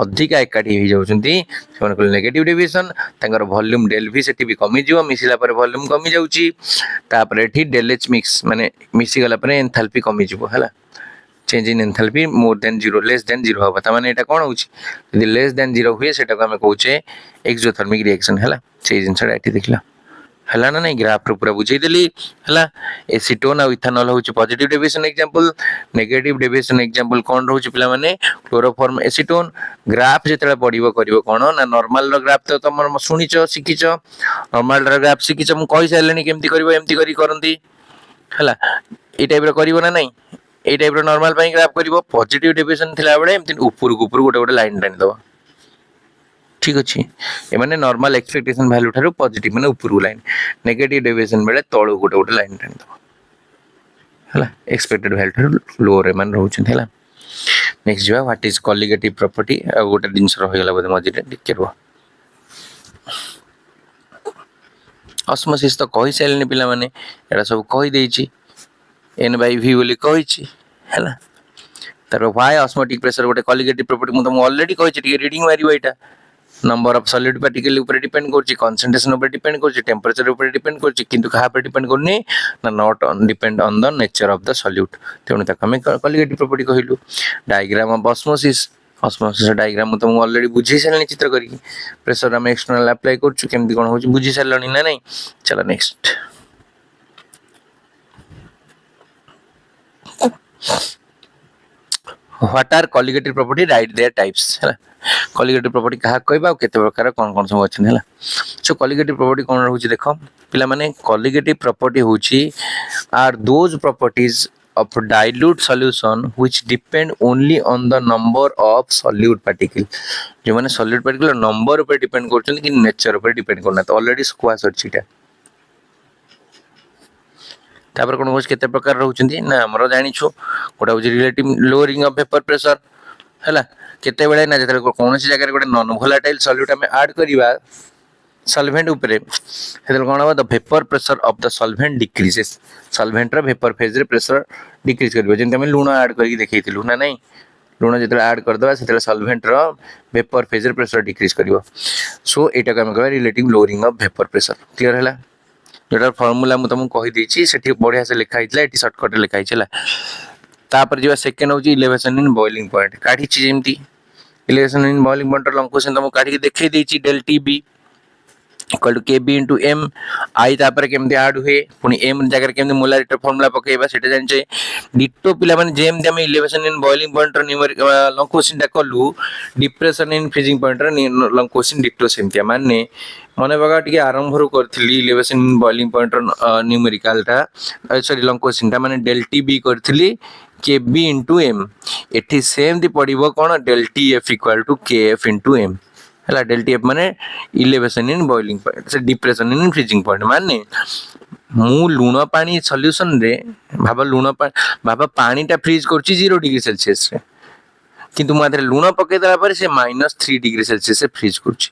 अधिक एकाठी हे जाउचंती से माने कहलु नेगेटिव डेविएशन तांगर वॉल्यूम डेल भी सेठी भी कमी जिवो मिसिला पर वॉल्यूम कमी जाउची तापर एठी डेल एच मिक्स माने मिसी गला पर एंथैल्पी कमी जिवो हैला change in enthalpy more than 0 less than 0 होबा त माने एटा कोन होउची यदि लेस देन 0 हुए सेटा को हमें कहूचे एक्सोथर्मिक रिएक्शन हैला से जिंसडा एठी देखला हला ना नहीं ग्राफ रे पूरा बुझै देली हला एसीटोन आ इथानॉल होची positive deviation example negative deviation example कोन रहउची पिला माने क्लोरोफॉर्म एसीटोन ग्राफ जेतले पडिबो करिवो कोन ना नॉर्मल रो ग्राफ तो तमर सुनिचो सिकिचो नॉर्मल रो ग्राफ सिकिचो मु कहि साइलेनी केमती करिवो एमती करी करंती हला ए टाइप रो करिवो ना नहीं ए टाइप रो नॉर्मल पई ग्राफ करिवो पॉजिटिव डेविएशन थिला बेले एमति ऊपर गोटे गोटे लाइन टानी दबो ठीक अछि ए माने normal expectation value Tharu positive माने ऊपर लाइन नेगेटिव डेविएशन बेले तळो गोटे गोटे लाइन टानी दबो हला एक्सपेक्टेड वैल्यू थारु लो रे मान रहउछ हला नेक्स्ट जिवा व्हाट इज कॉलिगेटिव प्रॉपर्टी आ गोटे दिनस रहिगला बदे मजिटे टिके रो ऑस्मोसिस तो कहि सैलनी पिला माने एडा सब कहि देछि n by v बोली कहि छि हला तार व्हाई ऑस्मोटिक प्रेशर गोटे कॉलिगेटिव प्रॉपर्टी मु तुम ऑलरेडी कहि छि रीडिंग मारिबो एटा नंबर ऑफ सॉलिड पार्टिकल ऊपर डिपेंड करछि कंसंट्रेशन ऊपर डिपेंड करछि टेंपरेचर ऊपर डिपेंड करछि किंतु कहा पर डिपेंड करनी ना not on depend on the nature of the solute तेणु तक हमें कॉलिगेटिव प्रॉपर्टी कहिलु diagram of osmosis osmosis diagram तुम ऑलरेडी बुझी सलनी चित्र करी प्रेशर हम एक्सटर्नल अप्लाई करछु केमति कोन होछि बुझी सलनी ना नहीं चलो next what are colligative property right their types है कॉलिगेटिव प्रॉपर्टी कहा कहबा केते प्रकार कोन कोन सब अछि है सो कॉलिगेटिव प्रॉपर्टी कोन रहउछि देखो पिला माने कॉलिगेटिव प्रॉपर्टी होछि are those properties of dilute solution which depend only on the number of solute particle जो माने solute particle नंबर ऊपर डिपेंड करछन कि नेचर ऊपर डिपेंड करना तो ऑलरेडी स्क्वाश अछि तापर कोन होछ केते प्रकार रहउछन्ती ना हमरो जानि छु गोटा होछ relative lowering of vapour pressure हैला केते बेले ना जतरे कोनोसी जगह रे गोटे नॉन वोलेटाइल सॉल्यूट हम ऐड करिवा सॉल्वेंट ऊपर हेतल कोन हो the vapour pressure of the solvent decreases solvent रो वेपर फेज रे प्रेशर डिक्रीज करबो जेंते हम लूण ऐड करी देखैतिलु ना नहीं लूण जतरे ऐड कर दबा सेतले सॉल्वेंट रो वेपर फेज रे प्रेशर डिक्रीज करबो सो एटा को हम कहबा relative lowering of vapour pressure clear हैला जेटा फार्मूला मु तुमको कहि देछि सेठी बढ़िया से लिखा हितला एटी शॉर्टकट लिखा हिचला तापर जेवा सेकंड होची इलेवेशन इन बॉइलिंग पॉइंट काठी छि जेमती इलेवेशन इन बॉइलिंग पॉइंट रो लंकोशन तुमको काठी के देखै देछि del T B equal to kb into m i तापर केमते ऐड हुए पुनी m जगह केमते मोलारिटी फार्मूला पकेबा सेटा जानचे डिटो पिला माने जेम दे हम इलेवेशन इन बॉइलिंग पॉइंट रो न्यूमेरिक लॉन्ग क्वेश्चन टा कलु डिप्रेशन इन फ्रीजिंग पॉइंट रो लॉन्ग क्वेश्चन डिटो सेमतिया माने मने बगा टिके आरंभ रो करथिली इलेवेशन इन बॉइलिंग पॉइंट रो न्यूमेरिकल टा सॉरी लॉन्ग क्वेश्चन टा माने डेल टी बी करथिली kb into m एठी सेम दी पडिबो कोन del tf equal to kf into m हला डेल टीएफ माने इलेवेशन इन बॉइलिंग पॉइंट से डिप्रेशन इन फ्रीजिंग पॉइंट माने मु लूण पानी सॉल्यूशन रे भाबा लूण भाबा पानी टा फ्रीज करछि 0 डिग्री सेल्सियस रे किंतु मात्रे लूण पके दला पर से -3 डिग्री सेल्सियस से फ्रीज करछि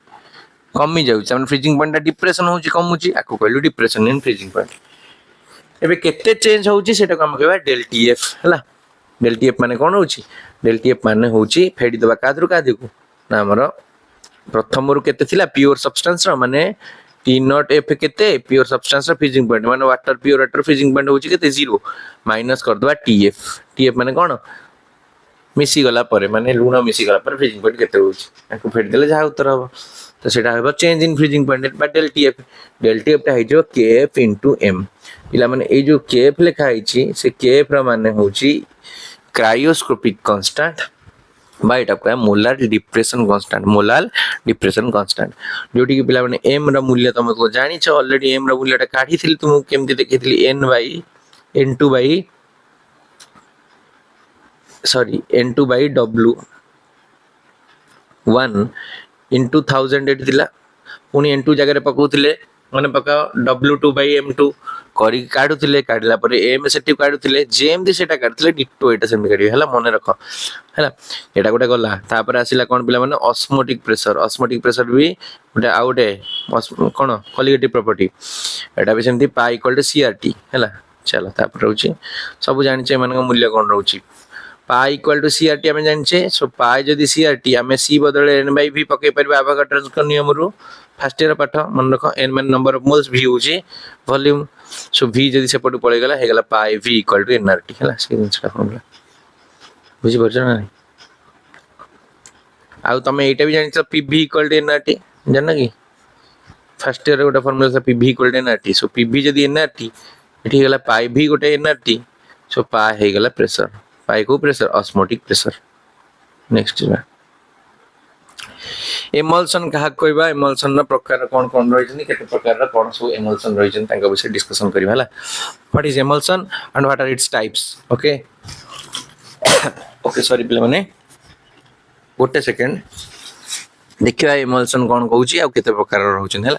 कमी जाउ छ फ्रीजिंग पॉइंट टा डिप्रेशन होछि कमुछि आको कहलु डिप्रेशन इन फ्रीजिंग पॉइंट एबे केते चेंज होछि सेटा को हम कहबा डेल टीएफ हला डेल टीएफ माने कोन होछि डेल टीएफ माने होछि फेडी दबा कादरु कादिकु ना हमरो प्रथम रु केते थिला प्योर सब्सटेंस रो माने टी नॉट एफ केते प्योर सब्सटेंस रो फ्रीजिंग पॉइंट माने water pure water freezing point होची केते 0 माइनस कर दबा टीएफ टीएफ माने कोन मिसी गला परे माने लूण मिसी गला पर फ्रीजिंग पॉइंट केते होची एको फेड देले जा उत्तर हो तो सेटा हेबा change in freezing point by del TF टा हिजो केएफ इनटू एम पिला माने ए जो केएफ लिखा हिची से केएफ रा माने होची क्रायोस्कोपिक कांस्टेंट बाय एटा को मोलार डिप्रेशन कांस्टेंट जोटी कि पिला माने m रा मूल्य तुमको जानि छ ऑलरेडी m रा मूल्यटा काढी थिली तुम केमति देखैथिली n2 by w 1 into 1000 एट थिला पुनी n2 जगह रे पकोथिले माने पका w2 by m2 करी काढुथिले काढला परे m सेटिव काढुथिले जेमति सेटा काढथिले डिटो एटा सेमि काढियो हला मने रखो हला एटा गोटे गला तापर आसिला कोन पिला माने ऑस्मोटिक प्रेशर भी गोटे आउटे कोन कॉलिगेटिव प्रॉपर्टी एटा भी सेमति पाई इक्वल टू सीआरटी हला चलो तापर रहउची सब जानि छ माने मूल्य कोन रहउची पाई इक्वल टू सीआरटी हमें जानि छ सो पाई जदी सीआरटी हमें c बदले n by v पके परबा एवोगाड्रोस का नियम रु फर्स्ट ईयर पाठ मन रखो n मान नंबर ऑफ मोल्स v होची वॉल्यूम सो v जदी सेपट पळे गला हे गला पाई v इक्वल टू nrt हला से जिनसटा फॉर्मूला बुझी परछ ना आउ तमे एटा भी जानि छ pv इक्वल टू nrt जानना की फर्स्ट ईयर गोटा फॉर्मूला से pv equal to nrt so pv जदी nrt एठी गला पाई v गोटे nrt सो पाई हे गला प्रेशर पाई को pressure osmotic pressure next emulsion कहा कहबा एमल्सन रा प्रकार कोन कोन रहिछन केते प्रकार रा कोन सब एमल्सन रहिछन तांका विषय डिस्कशन करबा हला what is emulsion and what are its types okay okay sorry पिले माने गोटे सेकंड देखिया एमल्सन कोन कहूची आ केते प्रकार रहउछन हला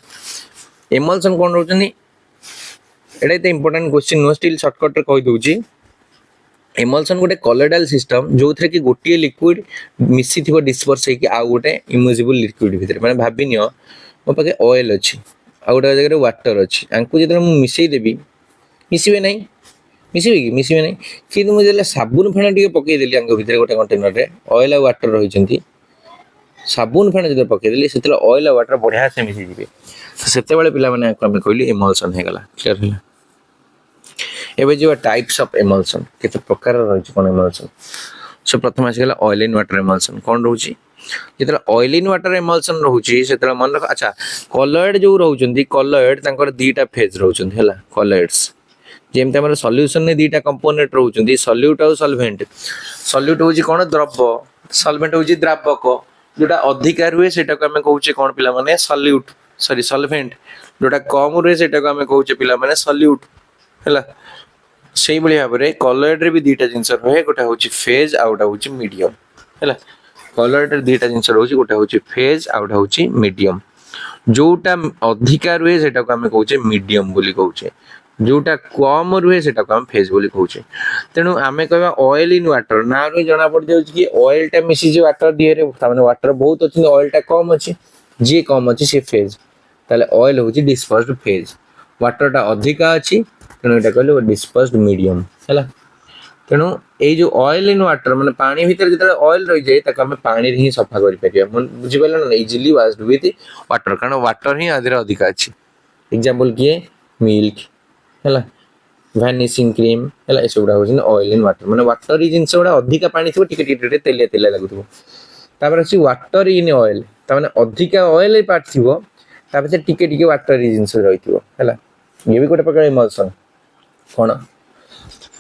एमल्सन कोन रहउछन एटा तो important question know still shortcut रे कहि दोची एमल्सन गोटे कॉलोइडल सिस्टम जो थे कि गोटे लिक्विड मिसी थी डिस्पर्स होगी आउ गोटे इमर्जिबल लिक्विड भितर मैंने भाभी नियो मो पाखे ऑयल अच्छी आ गोटे जगह वाटर अच्छी आंकु जो मिसई देवी मिसबे ना मिसबे कि मिसबे ना कि मुझे साबुन फेण टे पकईदेली आंक भितर गोटे कंटेनर रे ऑयल आ वाटर रही साबुन फेण जो पकईदेली से ऑयल आ वाटर बढ़िया से मिसीजे तो से पे पे कहली एमल्सन होगा क्लियर है एबे जो टाइप्स ऑफ एमल्सन केते प्रकार रही कोन एमल्सन सो प्रथम आसीगला ऑयल इन वाटर एमल्सन कोन रहउची जेतला ऑयल इन वाटर एमल्सन रहउची सेतला मन रख अच्छा कॉलॉइड जो रहउचंदी कॉलॉइड तांकर दीटा फेज रहउचंदी हला कॉलॉइड्स जेमते हमर सॉल्यूशन ने दीटा कंपोनेंट रहउचंदी सॉल्यूट और सॉल्वेंट सॉल्यूट होची कोन द्रव सॉल्वेंट होची द्रावक जोटा अधिकार हुए सेटा को हमें कहउचे कोन पिला माने सॉल्यूट सॉरी सॉल्वेंट जोटा कम हुए सेटा को हमें कहउचे पिला माने सॉल्यूट हला सेही बळी भाबरे कॉलॉइड रे भी दीटा जिंस रहे गोटा होची फेज आउटा होची मीडियम हैला कॉलॉइड रे दीटा जिंस रहउची गोटा होची फेज आउटा होची मीडियम जोटा अधिकार हुए सेटा को हमें कहउचे मीडियम बोली कहउचे जोटा कम रुहे सेटा को हम फेज बोली कहउचे तेनु हमें कहबा ऑयल इन वाटर ना रो जणा पड़ जाउची कि ऑयल टा मिसी जे वाटर दिए रे माने वाटर बहुत अछि ऑयल टा कम अछि जे कम अछि से फेज ताले ऑयल होची डिस्पर्स्ड फेज वाटर टा अधिका अछि तेणु ये कहले डिस्पर्स्ड मीडियम है तेणु ये जो ऑयल इन वाटर माने पानी भीतर जो ऑयल रही जाए ताको हमें पानी ही सफा कर पारिया बुझी पाले ना इजिली वाश्ड विथ वाटर कारण वाटर ही आदि अधिक अच्छी एग्जांपल किए मिल्क है वैनिशिंग क्रीम है सब गुड़ा हो ऑयल इन वाटर माने वाटर ही जिनस गुड़ा अधिका पानी थो टिके टिके तेलिया तेलिया लगुथबो तापर अछि वाटर इन ऑयल ता माने अधिका ऑयल पार्ट थिबो तापर से टिके टिके वाटर ही जिनस रहिथिबो है ये भी गोटे प्रकार इमल्सन कौन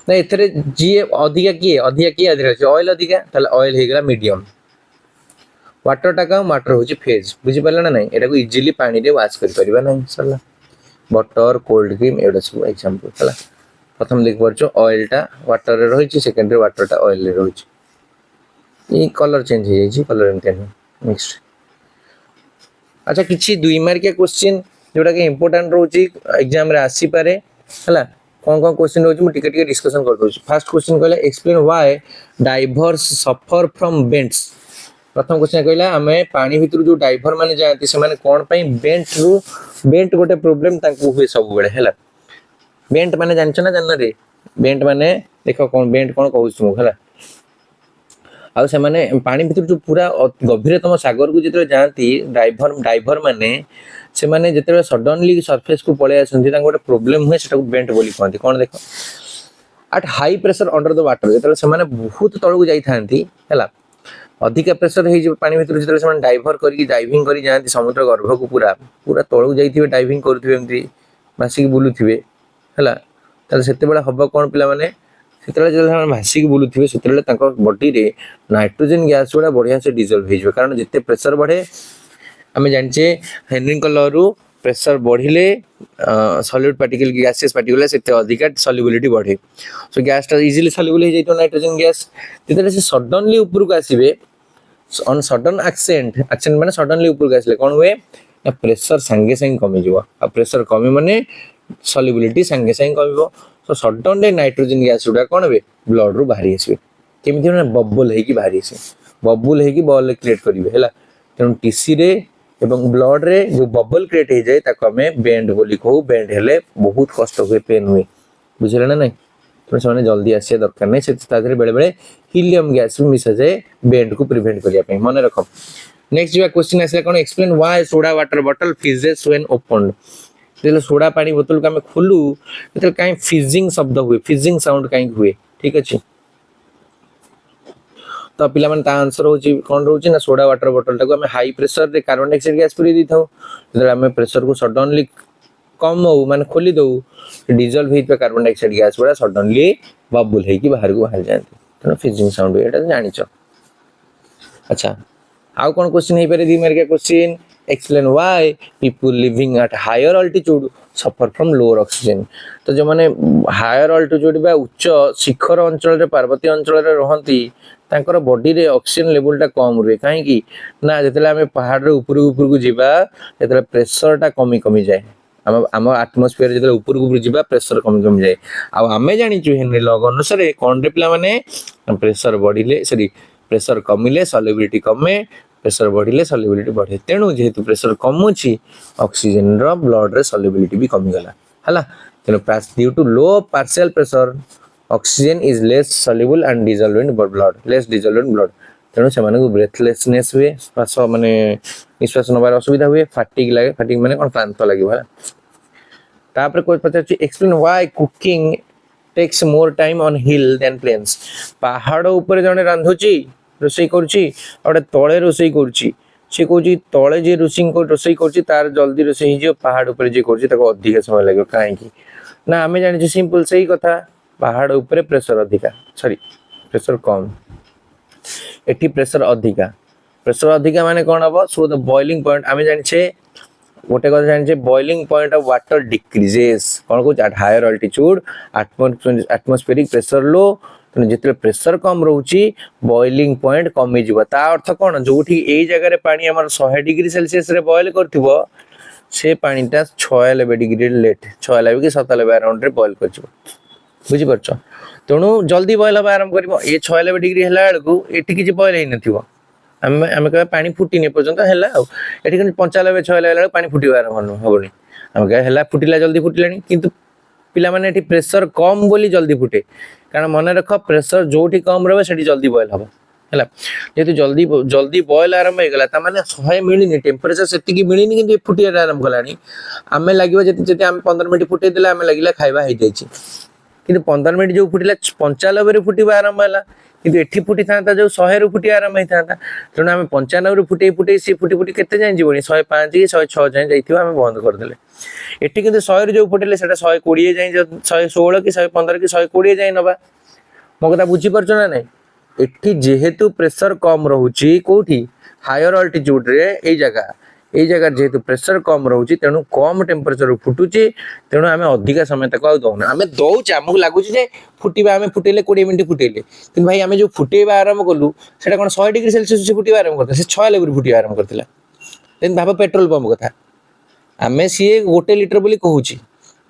ना एथरे जी अधिका किए अधिक ऑयल अधिका ताले ऑयल हे गला मीडियम वाटर टा का वाटर होची फेज बुझी पाले ना नहीं एटा को इजीली पानी रे वॉश कर परिबा नहीं सरला बटर कोल्ड क्रीम एडा सब एग्जांपल हला प्रथम देख परछो ऑयल टा वाटर रे रहिची सेकंड रे वाटर टा ऑयल रे रहिची ई कलर चेंज हे जाईची कलर एमते मिक्स्ड अच्छा किछि 2 मार्क के क्वेश्चन जोटा के इंपोर्टेंट रहउची एग्जाम रे आसी पारे हला कौन कौन क्वेश्चन रहउची मु टिके टिके डिस्कशन कर दोची फर्स्ट क्वेश्चन कहला explain why diverse suffer from Bent's प्रथम क्वेश्चन कहला हमें पानी भीतर जो डाइवर माने जाती से माने कोन पई बेंट गोटे प्रॉब्लम तांकु हुए सब बेले हला बेंट माने जानछ ना जानना रे बेंट माने देखो कोन बेंट कोन कहउछु मु हला आ से माने पानी भीतर जो पूरा गभीरतम सागर को जेते जानती डाइवर माने से माने जेते सडनली सरफेस को पळे आसंती तांको गोटे प्रॉब्लम हुए सेटा को बेंट बोली कहंती कोन देखो at high pressure under the water जेते से माने बहुत तळକୁ जाई थांती हला अधिक प्रेशर हे जे पानी भीतर जेते से माने डाइवर करी डाइविंग करी जानती समुद्र गर्भ को पूरा पूरा तळକୁ जाईथिबे डाइविंग करथिबे एमती भासी के बुलुथिबे हला त सेते बेला हबो कोन पिला माने सेते जे भासी के बुलुथिबे सेते तांको बॉडी रे नाइट्रोजन गैस गुडा बढ़िया से डिसॉल्व हे जबे कारण जेते प्रेशर बढ़े हमें जानचे हेनरी कलर प्रेशर बढ़िले सॉलिड पार्टिकल गैसेस पार्टिकल से अधिक सॉल्युबिलिटी बढ़े सो गैस टा इजीली सॉल्युबल हो जाइतो नाइट्रोजन गैस जेते से सडनली ऊपर को आसीबे ऑन सडन एक्सेंट माने सडनली ऊपर को आसले कोन हुए ना प्रेशर संगे संगे कमी जीवो आ प्रेशर कमी माने सॉल्युबिलिटी संगे संगे कमिबो सो सडनली नाइट्रोजन गैस उडा कोन बे ब्लड रो बाहरी आसीबे केमिति ना बबल हे की बाहरी आसे बबल हे की बॉल क्रिएट करिवे हला तेन टीसी रे एवं ब्लड रे जो बबल क्रिएट हो जाए ताको हमें बेंड बोली कहू बेंड हेले बहुत कष्ट हुए पेन हुए बुझले ना नहीं तो से जल्दी आसे दरकार नहीं से तादरे बेले बेले हीलियम गैस भी मिसा जाए बेंड को प्रिवेंट करिया पे मन रख नेक्स्ट जो क्वेश्चन आसे कोन explain why soda water bottle fizzes when opened जेले सोडा पानी बोतल को हमें खोलू तो काई फिजिंग शब्द हुए फिजिंग साउंड काई हुए ठीक अछि तो पिला मन ता आंसर होची कोन रहउची ना सोडा वाटर बोतल टाको हमें हाई प्रेशर रे कार्बन डाइऑक्साइड गैस पुरी दी थाउ जदि हमें प्रेशर को सडनली कम हो माने खोली दउ डिसॉल्व हेत पे कार्बन डाइऑक्साइड गैस बड़ा सडनली बबल हे की बाहर को बाहर जाती तो फिजिंग साउंड एटा जानि छ अच्छा आउ कौन क्वेश्चन हो पारे 2 मार्किया question explain why people living at higher altitude suffer from lower oxygen. तो जो माने हायर अल्टीट्यूड बा उच्च शिखर अंचल रे पार्वती अंचल रे रहंती तांकर बॉडी रे ऑक्सीजन लेवल टा कम रुए काहे की ना जेतले हमें पहाड़ रे ऊपर ऊपर को जिबा जेतले प्रेशर टा कमी कमी जाए आम आटमोस्फियर जो ऊपर ऊपर जा प्रेशर कमी कमी जाए आम जाचु हेनरी लॉ अनुसार कौन रे पिला माने प्रेशर बढ़िले सॉरी प्रेशर कमिले सॉल्युबिलिटी कमे प्रेशर बढ़िले सॉल्युबिलिटी बढ़े तेणु जेहेतु प्रेशर कमुची ऑक्सीजन रो ब्लड रे सॉल्युबिलिटी भी कमी गला हला तेणु due to low partial pressure oxygen is less soluble and dissolve in blood less dissolve in blood तेणु से ब्रेथलेसनेस हुए श्वास माने निश्वास नबार असुविधा हुए फाटिक लगे फाटिक माने कोन क्लांत लगे भला तापर कोई पचार explain why cooking takes more time on hill than plains पहाड़ ऊपर जने रांधुची रोसई करूची और तळे रोसई करूची से कहूँ तले जी रोसई कर तार जल्दी रोसई हो पहाड़ ऊपर जी कर अधिक समय लगे कहीं ना आम जानी सिंपल से ही कथा पहाड़ ऊपर प्रेशर अधिका सॉरी प्रेशर कम एटी प्रेशर अधिका माने कौन हम सो द बॉइलिंग पॉइंट आम जाने गोटे कथा जाने boiling point of water decreases कौन कह higher altitude atmospheric pressure low तेना जिते प्रेशर कम रोचे बॉइलिंग पॉइंट कमी जीव ता अर्थ कौन जो जगह पानी आम 100 डिग्री सेल्सियस रे बॉइल कर से पानीटा 96 डिग्री लेट 96 कि 97 अराउंड रे बॉइल कर बुझीपार तेणु जल्दी बॉइल हवा आरंभ कर 96 डिग्री है किसी बॉइल ही नथिबो आम कह पानी फुटी पर्यंत है 95 96 पानी फुटा आरंभ हेनी आम कह फुटिला जल्दी फुटिला किंतु पिला माने एठी प्रेशर कम बोली जल्दी फुटे कारण मन रख प्रेशर जो कम रहे से जल्दी बॉइल हम है जेहतु जल्दी जल्दी बॉइल आरंभ हो गला माने 100 मिलनी टेम्परेचर से मिलनी कि फुटिया आरंभ कलानी आम लगे जब आम 15 मिनट फुटे देला आम लगे खाଇବା हो जाए कि 15 मिनट जो फुटिला 95 फुटा आरंभ है किंतु एठी फुटी था जो 100 रु फुटी आरंभ होता तेणु आम 95 रु फुटे फुटे सी फुटी फुटी के जाए जीवन 105 कि 106 जाए जाइए आम बंद करदे एटी किंतु 100 जो फुटिले 120 जाए 116 कि 115 कि 120 जाए नवा मो कथा बुझीपार ना ना एटी जेहेतु प्रेशर कम रोचे कौटी हायर अल्टीट्यूड रे ए जगह जेहेतु प्रेशर कम रोचे तेणु कम टेम्परेचर फुटुचे तेणु आम अधिक समय तक दौना आम दौचे आमको लगुच फुटा आम फुटेले 20 मिनट फुटेले कि भाई आम जो फुटेबा आरंभ कलु से 100 डिग्री सेल्सियस फुटा आरंभ करता से 6 लेवल फुटा आरंभ करता देन भाव पेट्रोल पंप कथा आम सी 1 लिटर बोली कहूँ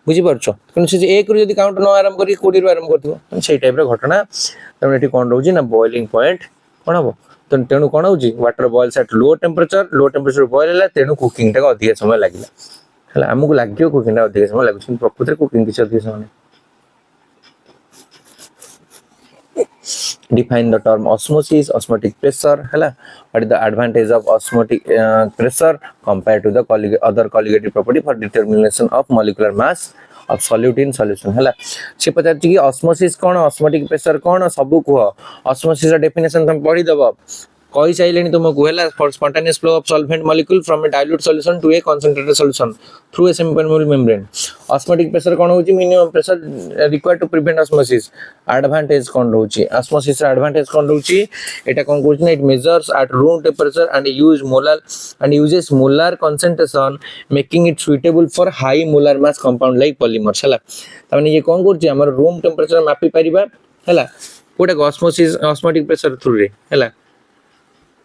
बुझीपार तेणु से 1 रु काउंट न आरंभ कर 20 रु आरंभ कर से टाइप घटना तेणु ये कौन रोचे ना बॉइलिंग पॉइंट कौन हम तेणु कौन हो water boils at low temperature boil है तेणु कुकिंग टा अधिक समय लगे आमको लगे कुकिंग टा अधिक समय लगे प्रकृति कुकिंग किसी अधिक समय define the term osmosis osmotic pressure है what is the advantage of osmotic pressure compared to the other colligative property for determination of molecular mass of solute in solution है से पचार कि osmosis कौन osmotic pressure कौन सब कह osmosis definition तुम पढ़ी दब कही सारे तुमको है for spontaneous flow of solvent molecule from a dilute solution to a concentrated solution through a semi permeable membrane osmotic pressure कौन होची minimum pressure required to prevent osmosis advantage कौन रहउची ऑस्मोसिस एडवांटेज कौन रहउची एटा कौन कहउची ना it measures at room temperature and uses molar concentration making it suitable for high molar mass compound like polymers है तामाने ये कौन करची हमर रूम टेम्परेचर मापी परिबा है कोटा ऑस्मोटिक प्रेशर थ्रू रे है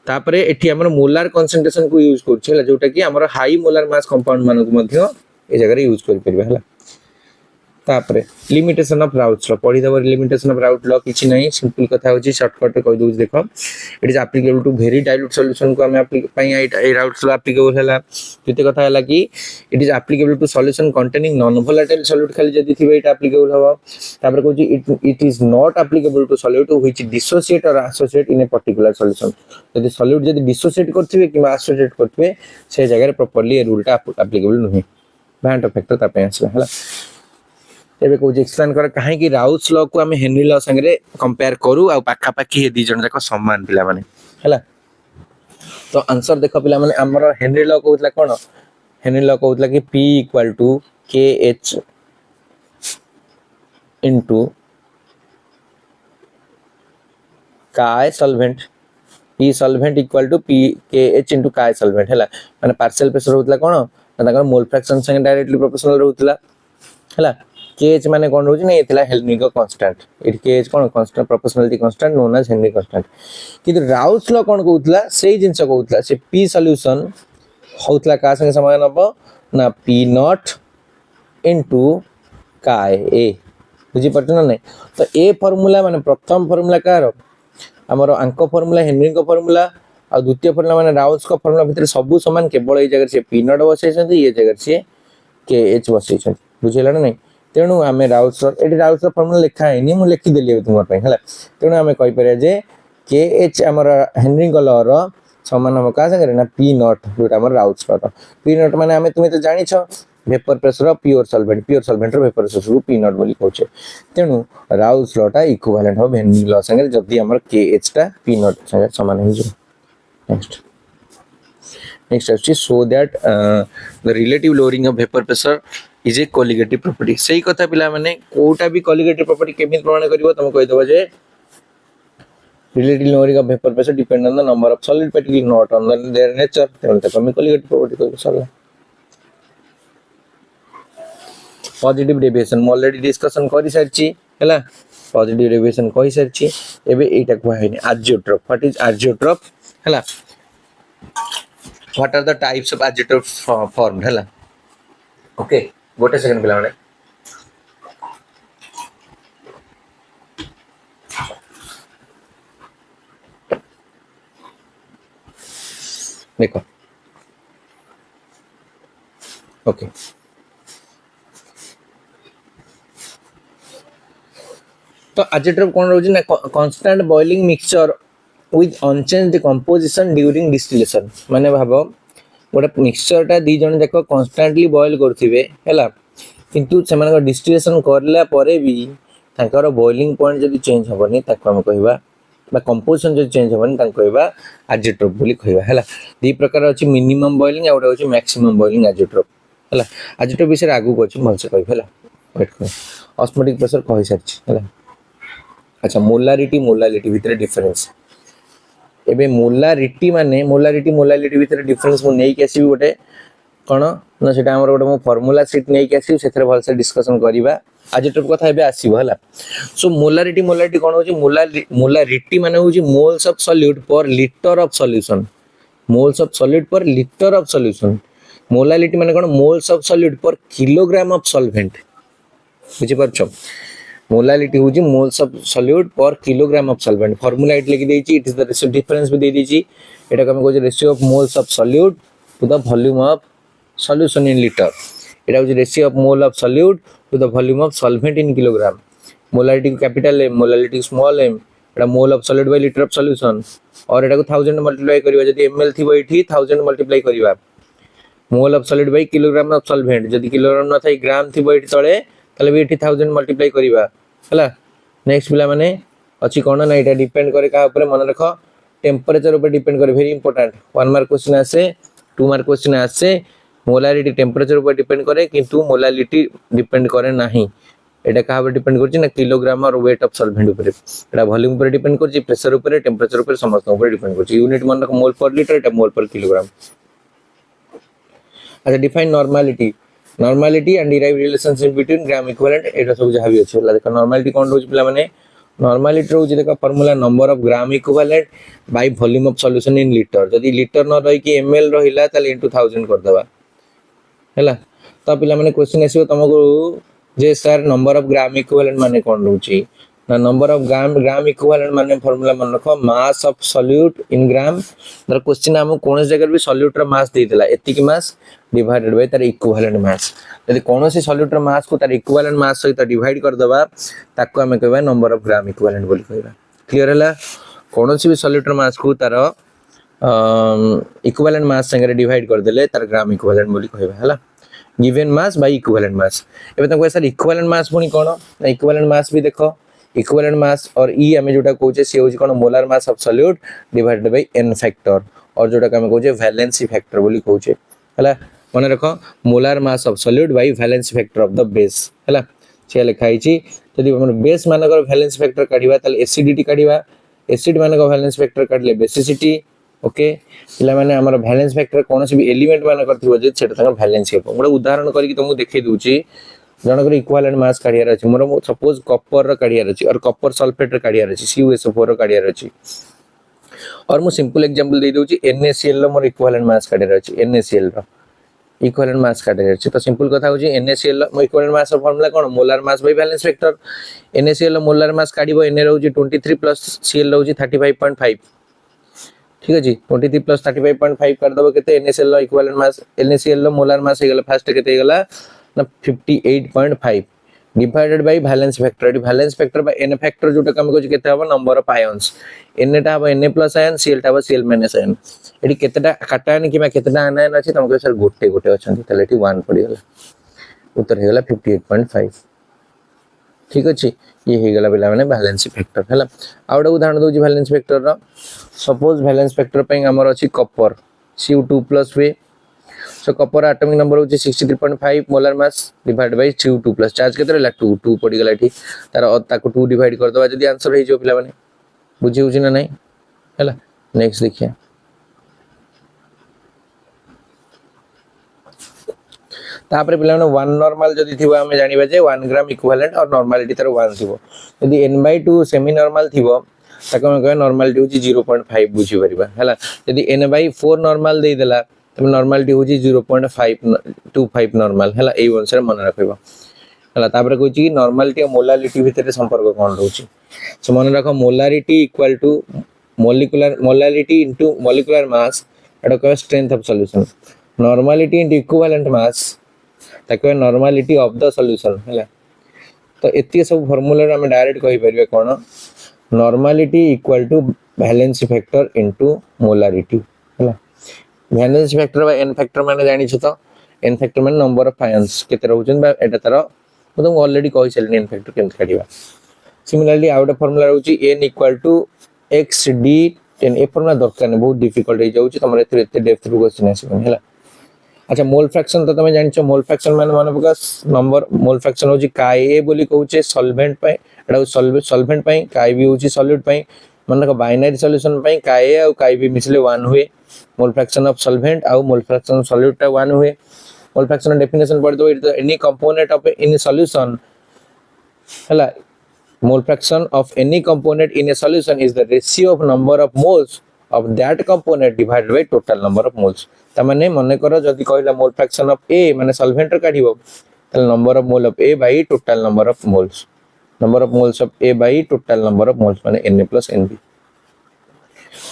तापरे एठी हमर मोलार कंसंट्रेशन को यूज करछे जोटा कि हमर हाई मोलार मास कंपाउंड मानको मध्य ए जगह यूज कर परबे हला तापरे लिमिटेशन ऑफ राउट्स लो पढी दबर लिमिटेशन ऑफ राउट लो किछि नहीं सिंपल कथा होची शॉर्टकट कहि दउ देखो it is applicable to very dilute solution को हम ए राउट्स लो एप्लीकेबल हला जते कथा हला कि it is applicable to solution containing non volatile solute खाली जदी थिबे इट एप्लीकेबल हबो तापर कहउची it is not applicable to solute which dissociate और associate in a particular solution जदी सॉल्यूट जदी डिसोसिएट करथिबे कि एसोसिएट करथिबे से जगह रे प्रॉपर्ली ए रूलटा एप्लीकेबल नहीं बैंड फैक्टर ता पे आसला हला एबे को एक्सप्लेन कर काहे कि राउट्स लॉ को हम हेनरी लॉ संगे कंपेयर करू आ पाखा पाखी हे दी जण जाक समान पिला माने हला तो आंसर देखो पिला माने हमर हेनरी लॉ कहउतला कोन हेनरी लॉ कहउतला कि P = KH इनटू काय solvent P solvent equal to pKh into Ka solvent हैला माने पार्शियल प्रेशर होतला कोन ना ताकर मोल फ्रैक्शन संगे डायरेक्टली प्रोपोर्शनल रहउतला हैला kh माने कोन रहउची नै एथिला हेनरी को कांस्टेंट इट kh कोन constant proportionality constant known as Henry constant किंतु राउल्स लॉ कोन कहउतला सेही जिंस कहउतला से P सॉल्यूशन होतला का संगे समान हबो ना P नॉट इनटू का ए बुझी पड़छ ना नै तो ए फार्मूला माने प्रथम फार्मूला कार हमर अंक फार्मूला हेनरी को फार्मूला आ द्वितीय फार्मूला माने राउल्स को फार्मूला भितर सब समान केवल ए जगह से पी नॉट बसै छथि ये जगह से के एच बसै छथि बुझिला ना नै तेनु हमें राउल्स एडी राउल्स फार्मूला लिखा है नी मु लिखि देली तुमर पय हला तेनु हमें कहि परिया जे के एच हमर हेनरी को लॉ रो समान हम का संगे ना पी नॉट जोटा हमर राउल्स लॉ पी नॉट माने हमें तुमे तो जानि छ vapour pressure of pure solvent रो वेपर प्रेशर को पी नॉट बोली कहछे तेनु राउल्स लॉ टा इक्विवेलेंट हो हेनरी लॉ संगे जदी हमर के एच टा पी नॉट संगे समान हो जो next is so that the relative lowering of vapor pressure is a colligative property सही कथा पिला माने कोटा भी colligative property केमित प्रमाण करिवो तुम कहि दबो जे relative lowering of vapor pressure depend on the number of solid particles not on their nature तेनु त कमी colligative property कहि सरला पॉजिटिव डेविएशन म ऑलरेडी डिस्कशन करि सारची हैला पॉजिटिव डेविएशन कहि सारची एबे एटा को हैनी आजियोट्रोप व्हाट इज आजियोट्रोप हैला what are the types of azeotrope formed हैला ओके गोटे सेकंड पिला माने देखो ओके तो azeotrope कोन रहउची ना constant boiling mixture with unchanged composition during distillation माने भाबो गोटे मिक्सचर टा दी जण देखो कांस्टेंटली बॉईल करथिबे हैला किंतु सेमान डिस्टिलेशन करला परे भी ताकर बॉइलिंग पॉइंट जदी चेंज होबनी ताको हम कहबा बा कंपोजिशन जदी चेंज होबनी ताको कहबा azeotrope बोली कहबा हैला दी प्रकार अछि मिनिमम बॉइलिंग आ ओटा अछि मैक्सिमम बॉइलिंग azeotrope हैला azeotrope विषय आगु को अछि मनसे कहबा हैला वेट कर ऑस्मोटिक प्रेशर कहि सारछि हैला अच्छा मोलारिटी भितर डिफरेंस एबे मोलारिटी माने मोलालिटी भितर डिफरेंस मु नै के आसी गोटे कोन ना सेटा हमर गोटे मु फार्मूला शीट नै के आसी सेथरे भल से डिस्कशन करबा azeotrope कथा एबे आसीबो हला सो मोलारिटी कोन होची मोलारिटी माने होची moles of solute per litre of solution moles of solute per litre of solution molality माने कोन moles of solute per kilogram of solvent बुझि परछो मोलालिटी होची moles of solute per kilogram of solvent formula इट लिखि देछि it is the ratio difference भी दे देछि एटा हम कहै ratio of moles of solute to the volume of solution in litre एटा होची ratio of mole of solute to the volume of solvent in kilogram molality capital M molality small M एटा mole of solid by litre of solution और एटा को 1000 multiply करबा जदी ml थिबो एठी 1000 मल्टीप्लाई करबा मोल of solid bye kilogram of solvent जदी किलोग्राम न थाई ग्राम थिबो एठी तळे तले भी एठी 1000 मल्टीप्लाई करबा हला नेक्स्ट पिला माने अछि कोन ना एटा डिपेंड करे का ऊपर मन रखो टेंपरेचर ऊपर डिपेंड करे वेरी इंपोर्टेंट 1 मार्क क्वेश्चन आसे 2 मार्क क्वेश्चन आसे मोलारिटी टेंपरेचर ऊपर डिपेंड करे किंतु मोलालिटी डिपेंड करे नाही एटा का ऊपर डिपेंड करछि ना किलोग्राम और वेट ऑफ सॉल्वेंट ऊपर एटा वॉल्यूम ऊपर डिपेंड करछि प्रेशर ऊपर टेंपरेचर ऊपर समस्त ऊपर डिपेंड करछि यूनिट मन रखो मोल पर लीटर एटा मोल पर किलोग्राम अच्छा define normality and derive relationship between gram equivalent एटा सब जहां भी अछि ला देखो नॉर्मलिटी कोन रोज पिला माने नॉर्मलिटी रोज देखो formula number of gram equivalent by volume of solution in litre जदी लीटर न रही कि ml रहिला ताले इनटू 1000 कर देबा हैला तो पिला माने क्वेश्चन आसीबो तुमको जे sir number of gram equivalent माने कोन रोची ना नंबर ऑफ ग्राम इक्विवेलेंट माने फार्मूला मन रखो mass of solute in gram दर क्वेश्चन हम कोन जगह भी सॉल्यूट रा मास दे देला एति की मास डिवाइडेड बाय तार इक्विवेलेंट मास यदि कोन से सॉल्यूट रा मास को तार इक्विवेलेंट मास सहित डिवाइड कर दबा ताको हम कहबा नंबर ऑफ ग्राम इक्विवेलेंट बोली कहबा क्लियर हला कोन से भी सॉल्यूट रा मास को तार इक्विवेलेंट मास संगे डिवाइड कर देले तार ग्राम इक्विवेलेंट बोली कहबा हला given mass by equivalent mass एबे तको सर इक्विवेलेंट मास पुनी कोन इक्विवेलेंट मास भी देखो इक्विवेलेंट मास और ई हमें जोटा कहूचे से होची कोन molar mass of solute divided by n factor और जोटा हमें कहूचे वैलेंसी फैक्टर बोली कहूचे हला मन रखो molar mass of solute bye valency factor of the base हला से लिखा हिची यदि हमर बेस मानकर वैलेंसी फैक्टर काढिबा ताले एसिडिटी काढिबा एसिड मान वैलेंस फैक्टर काढले बेसिसिटी ओके पिला माने हमर वैलेंस फैक्टर कोन से भी एलिमेंट मान करथिबो जे सेटा तंग वैलेंस हेबो गोटे उदाहरण करी तुमको देखै दूची जनकर इक्विवेलेंट मास काढियार अछि मोर सपोज कॉपर र काढियार अछि और कॉपर सल्फेट र काढियार अछि CuSO4 र काढियार अछि और मु सिंपल एग्जांपल दे दोची NaCl रो मोर इक्विवेलेंट मास काढियार अछि NaCl रो इक्विवेलेंट मास काढियार अछि तो सिंपल कथा होची NaCl रो इक्विवेलेंट मास रो फार्मूला कोन molar mass by valence factor NaCl रो मोलार मास काढिबो Na रहउची 23 प्लस Cl रहउची 35.5 ठीक अछि 23 प्लस 35.5 कर दबो केते NaCl रो इक्विवेलेंट मास NaCl रो मोलार मास हे गेला फर्स्ट केते हे गेला ना 58.5 divided by valence factor valence factor by n factor जोटा कम को केते हबो नंबर ऑफ आयंस n टा हबो Na प्लस आयन Cl टा हबो Cl माइनस आयन एडी केतेटा काटायन किबा केतेटा आयन अछि तुमको सर गोटे गोटे अछंती तले एटी 1 पड़ी गेला उत्तर हे गेला 58.5 ठीक अछि ये हे गेला बिला माने वैलेंस फैक्टर हला आउडा उदाहरण दोजी वैलेंस फैक्टर रो सपोज वैलेंस फैक्टर पई हमर अछि कॉपर Cu2+ वे सो कॉपर एटॉमिक नंबर होची 63.5 molar mass divide by Cu2+ charge केते रहला 2 पड़ी गेला एठी तार ताको 2 डिवाइड कर दबा जदी आंसर हे जो पिला माने बुझी होची ना नहीं हला नेक्स्ट देखिए तापर पिला माने 1 नॉर्मल जदी थिबो हमें जानिबा जे 1 ग्राम इक्विवेलेंट और नॉर्मलिटी तार 1 थिबो यदि n/2 सेमी नॉर्मल थिबो ताको हम कहे नॉर्मलिटी होची 0.5 बुझी परिबा हला यदि n/4 नॉर्मल दे देला तब नॉर्मलिटी होची 0.525 नॉर्मल हला ए अनुसार मन रखिबो हला तापर कहूची कि नॉर्मलिटी और मोलालिटी भितर संपर्क कोन रहउची सो मन रखो molarity equal to molecular molality into molecular mass एटा कहे strength of solution normality into equivalent mass ताको नॉर्मलिटी ऑफ द सॉल्यूशन हला तो एती सब फार्मूला हम डायरेक्ट कहि परिबे कोन normality equal to valence factor into molarity हला valence factor by n factor माने जानि छ तो n फैक्टर माने नंबर ऑफ आयंस केते रहउछन बा एटा तार म तुम ऑलरेडी कहि चलनी n फैक्टर केम काढिबा सिमिलरली आउट फार्मूला रहउची n इक्वल टू xd10 ए फार्मूला दरकार नै बहुत डिफिकल्ट हे जाउची तमरे एते डेप्थ रू क्वेश्चन आसीबन हला अच्छा मोल फ्रैक्शन तो तमे जानि छ मोल फ्रैक्शन माने बका नंबर मोल फ्रैक्शन होची काय ए बोली कहउचे सॉल्वेंट पय एटा सॉल्वेंट पय काय बी होची सॉल्यूट पय मन को बाइनरी सॉल्यूशन पय काय ए और काय बी मिसले 1 हुए मोल फ्रैक्शन ऑफ सॉल्वेंट और मोल फ्रैक्शन ऑफ सॉल्यूट 1 हुए मोल फ्रैक्शन डेफिनेशन पढ़ दो it any component of in solution हला mole fraction of any component in a solution is the ratio of number of moles of that component divided by total number of moles त माने मने करो जदी कहला मोल fraction of A माने solvent र काढिबो त number of mole of A by total number of moles number of moles of A by total number of moles माने Na + Nb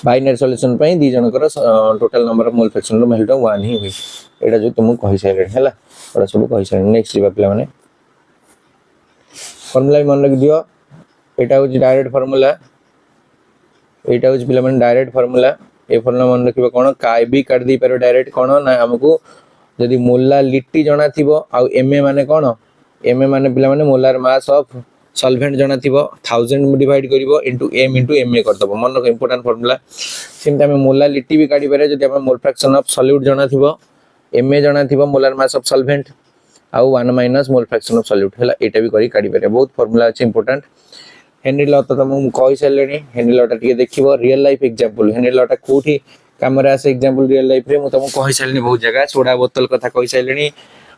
बाइनरी सॉल्यूशन पई दी जनकर total number of mole fraction रो मेल्ट 1 ही हुई एटा जो तुम कहि साइले हला ओडा सब कहि साइले नेक्स्ट जीवा पिला माने फार्मूला मन रख दियो एटा हो डायरेक्ट फार्मूला एटा हो पिला माने डायरेक्ट फार्मूला ए फार्मूला मन रखिबो कोन काय बी काट दी पर डायरेक्ट कोन ना हमकु जदी मोलालिटी जणा थिबो आ Ma माने कोन Ma माने पिला माने मोलार मास ऑफ सॉल्वेंट जणा थिबो 1000 डिवाइड करिवो इनटू m इनटू Ma कर दबो मन को इंपोर्टेंट फार्मूला सिम हम मोलालिटी भी काढी पारे जदी हम मोल फ्रैक्शन ऑफ सॉल्यूट जणा थिबो Ma जणा थिबो मोलार मास ऑफ सॉल्वेंट आ 1 minus mole fraction of solute हला एटा भी करी काढी पारे बहुत फार्मूला अछि इंपोर्टेंट हेनरी लॉ तो तुम कहि सलेनी हेनरी लॉ टा टिके देखिबो real life example Henry law टा कोठी कैमरा से एग्जांपल रियल लाइफ रे मु तुम कहि सलेनी बहुत जगह सोडा बोतल कथा कहि सलेनी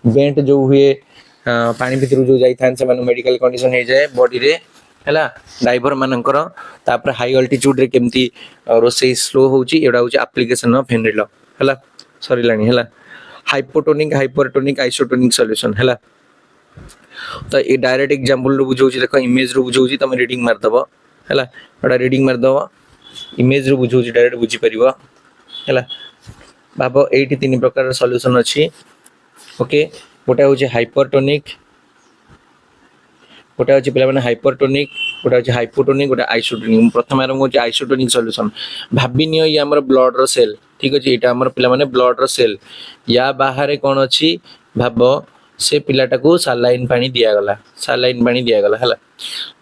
बेंट जो हुए पानी भितर जो जाई थान से माने मेडिकल कंडीशन हे जाए बॉडी रे हला डाइवर मानकर तापर हाई अल्टीट्यूड रे केमती रोसे स्लो होची एडा होची एप्लीकेशन ऑफ हेनरी लॉ हला सॉरी लानी हला हाइपोटोनिक हाइपरटोनिक आइसोटोनिक सॉल्यूशन हला तो ये डायरेक्ट एग्जांपल रो बुझौची देखो इमेज रो बुझौची तमे रीडिंग मार दबो हला एडा रीडिंग मार दबो इमेज रो बुझौची डायरेक्ट बुझी परिबो हला बाबो 83 तीन प्रकार सॉल्यूशन अछि ओके गोटा होची हाइपरटोनिक गोटा होची पिला माने हाइपरटोनिक गोटा होची हाइपोटोनिक गोटा आइसोटोनिक प्रथम आरंभ होची आइसोटोनिक सॉल्यूशन भाबी नियो ये हमर ब्लड रो सेल ठीक अछि एटा हमर पिला माने ब्लड रो सेल या बाहर कोन अछि भाबो से पिलाटा को सलाइन पानी दिया गला सलाइन पानी दिया गला हला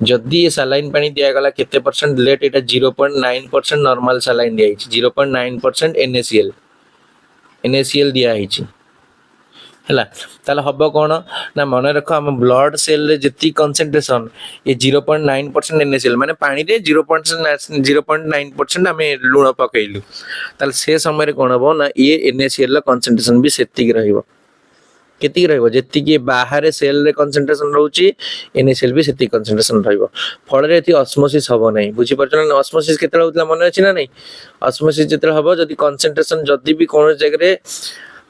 जदी ये सलाइन पानी दिया गला केते परसेंट लेट एटा 0.9% नॉर्मल सलाइन दिया छि 0.9% NaCl दिया छि है ताले हम कौन ना मन रख आम ब्लड सेल रे जी कनसेंट्रेशन ये 0.9% NaCl माने पानी रे 0.9% आम लुण पकईलु ताले से समय कौन हम ना ये NaCl कनसेंट्रेशन भी सेतिक रहिबो केतिक रहिबो जेतिक बाहर सेल रे कनसेंट्रेशन रहउची NaCl भी सेतिक कनसेंट्रेशन रहिबो फल रे एति ऑस्मोसिस हबो नै बुझी परछन ऑस्मोसिस केतला होतला मन अछि ना नै ऑस्मोसिस जेतला हबो जदी कनसेंट्रेशन जदी भी कोन जगह रे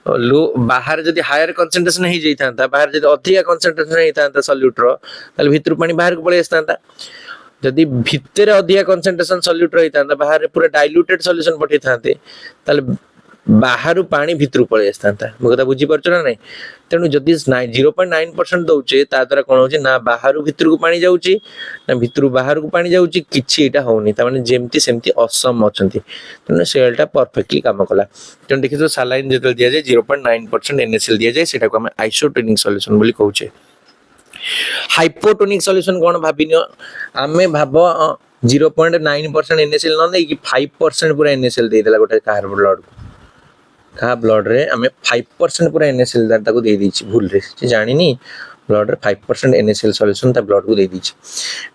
लो बाहर जदी हायर कंसंट्रेशन ही जाई थांता बाहर जदी अधिक कंसंट्रेशन ही थांता सॉल्यूट रो ताले भितर पानी बाहर को पळे आस्तांता जदी भितर अधिक कंसंट्रेशन सॉल्यूट रही थांता बाहर पूरा डाइल्यूटेड सॉल्यूशन पठे थांते ताले बाहर पानी भितर पळे आस्तांता मो कथा बुझी परछ ना नै तेनु जदी 0.9% दउचे ता द्वारा कोन होचे ना बाहर भितर को पानी जाउची ना भितर बाहर को पानी जाउची किछि एटा होउनी ता माने जेमति सेमति असम अछंती तेनु सेलटा परफेक्टली काम कला तेनु देखि तो सालाइन जेतल दिया जाय 0.9% NaCl दिया जाय सेटा को हम आइसोटोनिक सॉल्यूशन बोली कहउचे हाइपोटोनिक सॉल्यूशन कोन भाबिनियो आमे भाबो 0.9% NaCl न दे कि 5% पूरा NaCl दे देला गोटे कार ब्लड को का ब्लड रे हमें 5% पूरा NaCl ताको दे दीची भूल रे से जानिनी ब्लड रे 5% NaCl सॉल्यूशन ता ब्लड को दे दीची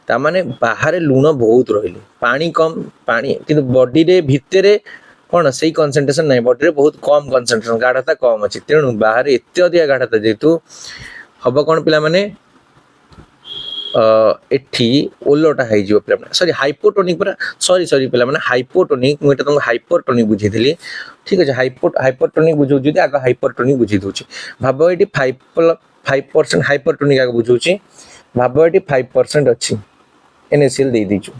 ता माने बाहर लूण बहुत रहिली पानी कम पानी किंतु बॉडी रे भितरे कोन सही कंसंट्रेशन नै बॉडी रे बहुत कम कंसंट्रेशन गाढ़ता कम अछि तेनु बाहर एते अधिक गाढ़ता जेतु हबो कोन पिला माने एठी ओलोटा है जो पिला माने सॉरी हाइपोटोनिक पर सॉरी पिला माने हाइपोटोनिक मुटा तुम हाइपरटोनिक बुझी देली ठीक अछि हाइपरटोनिक बुझौ जदी आगा हाइपरटोनिक बुझी दोछि भाबो एटी 5% हाइपरटोनिक आगा बुझौछि भाबो एटी 5% अछि NaCl दे दिछु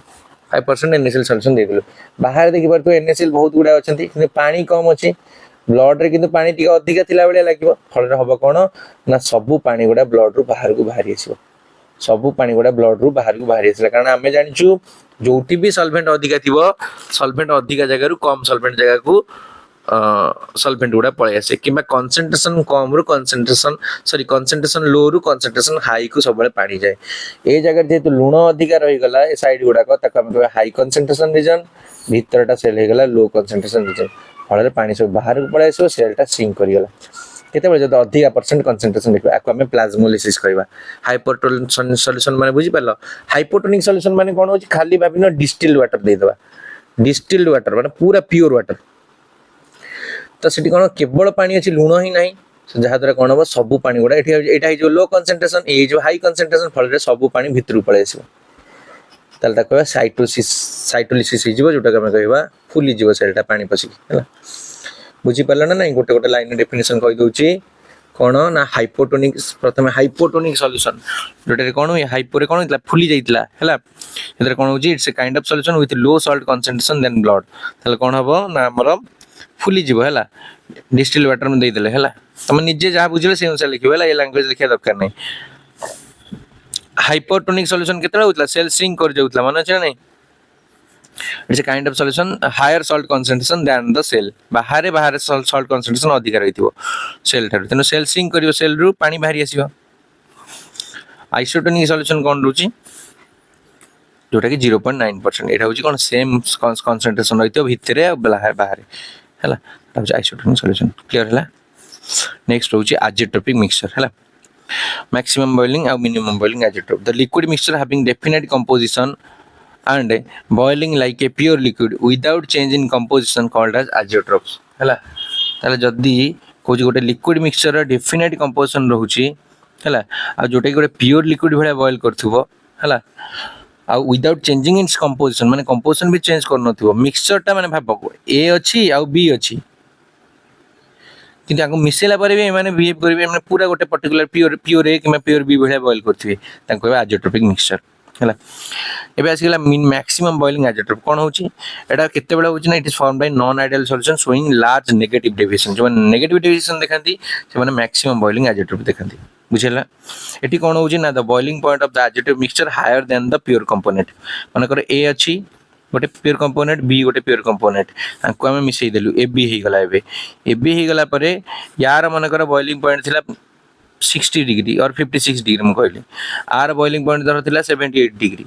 5% NaCl सॉल्यूशन दे दिलु बाहर देखि पर तो NaCl बहुत गुडा अछंती किंतु पानी कम अछि ब्लड रे किंतु पानी टिका अधिक थिला बेले लागिबो फल रे हबो कोन ना सब पानी गुडा ब्लड रु बाहर को बाहरी आसीबो सब पानी गुडा ब्लड रु बाहर को बाहरी आसीला कारण आमे जानिछु जोटी भी सॉल्वेंट अधिक थिबो सॉल्वेंट अधिक जगह रु कम सॉल्वेंट जगह को सॉल्वेंट गुडा पळे आसे किबा कंसंट्रेशन कम रु कंसंट्रेशन लो रु कंसंट्रेशन हाई को सब पानी जाए ए जगह जेतु लूण अधिक रही गला ए साइड गुडा को तक हम हाई कंसंट्रेशन रीजन भीतरटा सेल हे गला लो कंसंट्रेशन रीजन फल पानी सब बाहर को पळे आसो सेलटा सिंक करि गला केते बळे जद अधिक परसेंट कंसंट्रेशन देखो आको हमें प्लाज्मोलिसिस कहबा हाइपोटोनिक सॉल्यूशन माने बुझी परलो हाइपोटोनिक सॉल्यूशन माने कोन होची खाली भाबिनो डिस्टिल्ड वाटर दे देबा डिस्टिल्ड वाटर माने पूरा प्योर वाटर तो सेठी कोन केवल पानी अछि लूण ही नाही जहा द्वारा कोन हो सब पानी गुडा एटा जो लो कंसंट्रेशन ए जो हाई कंसंट्रेशन फल रे सब पानी भितर पळे आसीबो ताल ता कहबा साइटोलिसिस हिजबो जोटा हम कहबा फुली जीवो सेलटा पानी पसी हला बुझी परला ना नहीं गोटे गोटे लाइन डेफिनेशन कहि दोची कोन ना हाइपोटोनिक प्रथमे हाइपोटोनिक सॉल्यूशन जोटे कोन ये हाइपो रे कोन इतला फुली जाइतला हला एतरे कोन होची it's a kind of solution with low salt concentration than blood ताले कोन हबो ना हमर फुली जीवो हला डिस्टिल वाटर में दे देले हला तमे निजे जहा बुझले से अनुसार लिखिबो हला ये लैंग्वेज लिखिया दरकार नै हाइपोटोनिक सॉल्यूशन केतला होतला सेल श्रिंक कर जाउतला माने छै नै it's a kind of solution higher salt concentration than the cell बाहर सॉल्ट कंसंट्रेशन अधिक रहिथिबो सेल थारु तनो सेल श्रिंक करियो सेल रु पानी बाहरी आसीबो आइसोटोनिक सॉल्यूशन कोन रुची जोटा कि 0.9% एटा होची कोन सेम कंसंट्रेशन रहितो भितरे बाहर हला ता होची आइसोटोनिक सॉल्यूशन क्लियर हला नेक्स्ट होची आजेट्रोपिक मिक्सचर हला maximum boiling and minimum boiling azeotrope the liquid mixture having definite composition and boiling like a pure liquid without change in composition called as azeotropes हला ताले जदी कोजी गोटे liquid mixture definite composition रहउची हला आ जोटे गोटे pure liquid भले boil करथुबो हला आ without changing its composition माने composition भी चेंज कर नथिबो मिक्सचर ता माने भाबो ए अछि आ बी अछि किंतु आको मिसेला पर भी माने बिहेव करबे माने पूरा गोटे पर्टिकुलर प्योर ए कि प्योर बी भले बॉयल करथिबे ताको कहबा आजेट्रोपिक मिक्सचर हला एबे आसीला मैक्सिमम बॉइलिंग आजेट्रोप कोन होची एटा केते बेला होची ना it is form by non ideal solution showing large negative deviation जो नेगेटिव डेविएशन देखंती से माने मैक्सिमम बॉइलिंग आजेट्रोप देखंती बुझेला एटी कोन होची ना the boiling point of the azeotrope mixture higher than the pure component माने करे ए अछि गोटे प्योर कंपोनेंट बी गोटे प्योर कंपोनेंट आको हम मिसई देलु ए बी हे गला ए बी हे गला परे यार माने करे बॉइलिंग पॉइंट थिला 60 डिग्री और 56 डिग्री म कहली आर बॉइलिंग पॉइंट दर थिला 78 डिग्री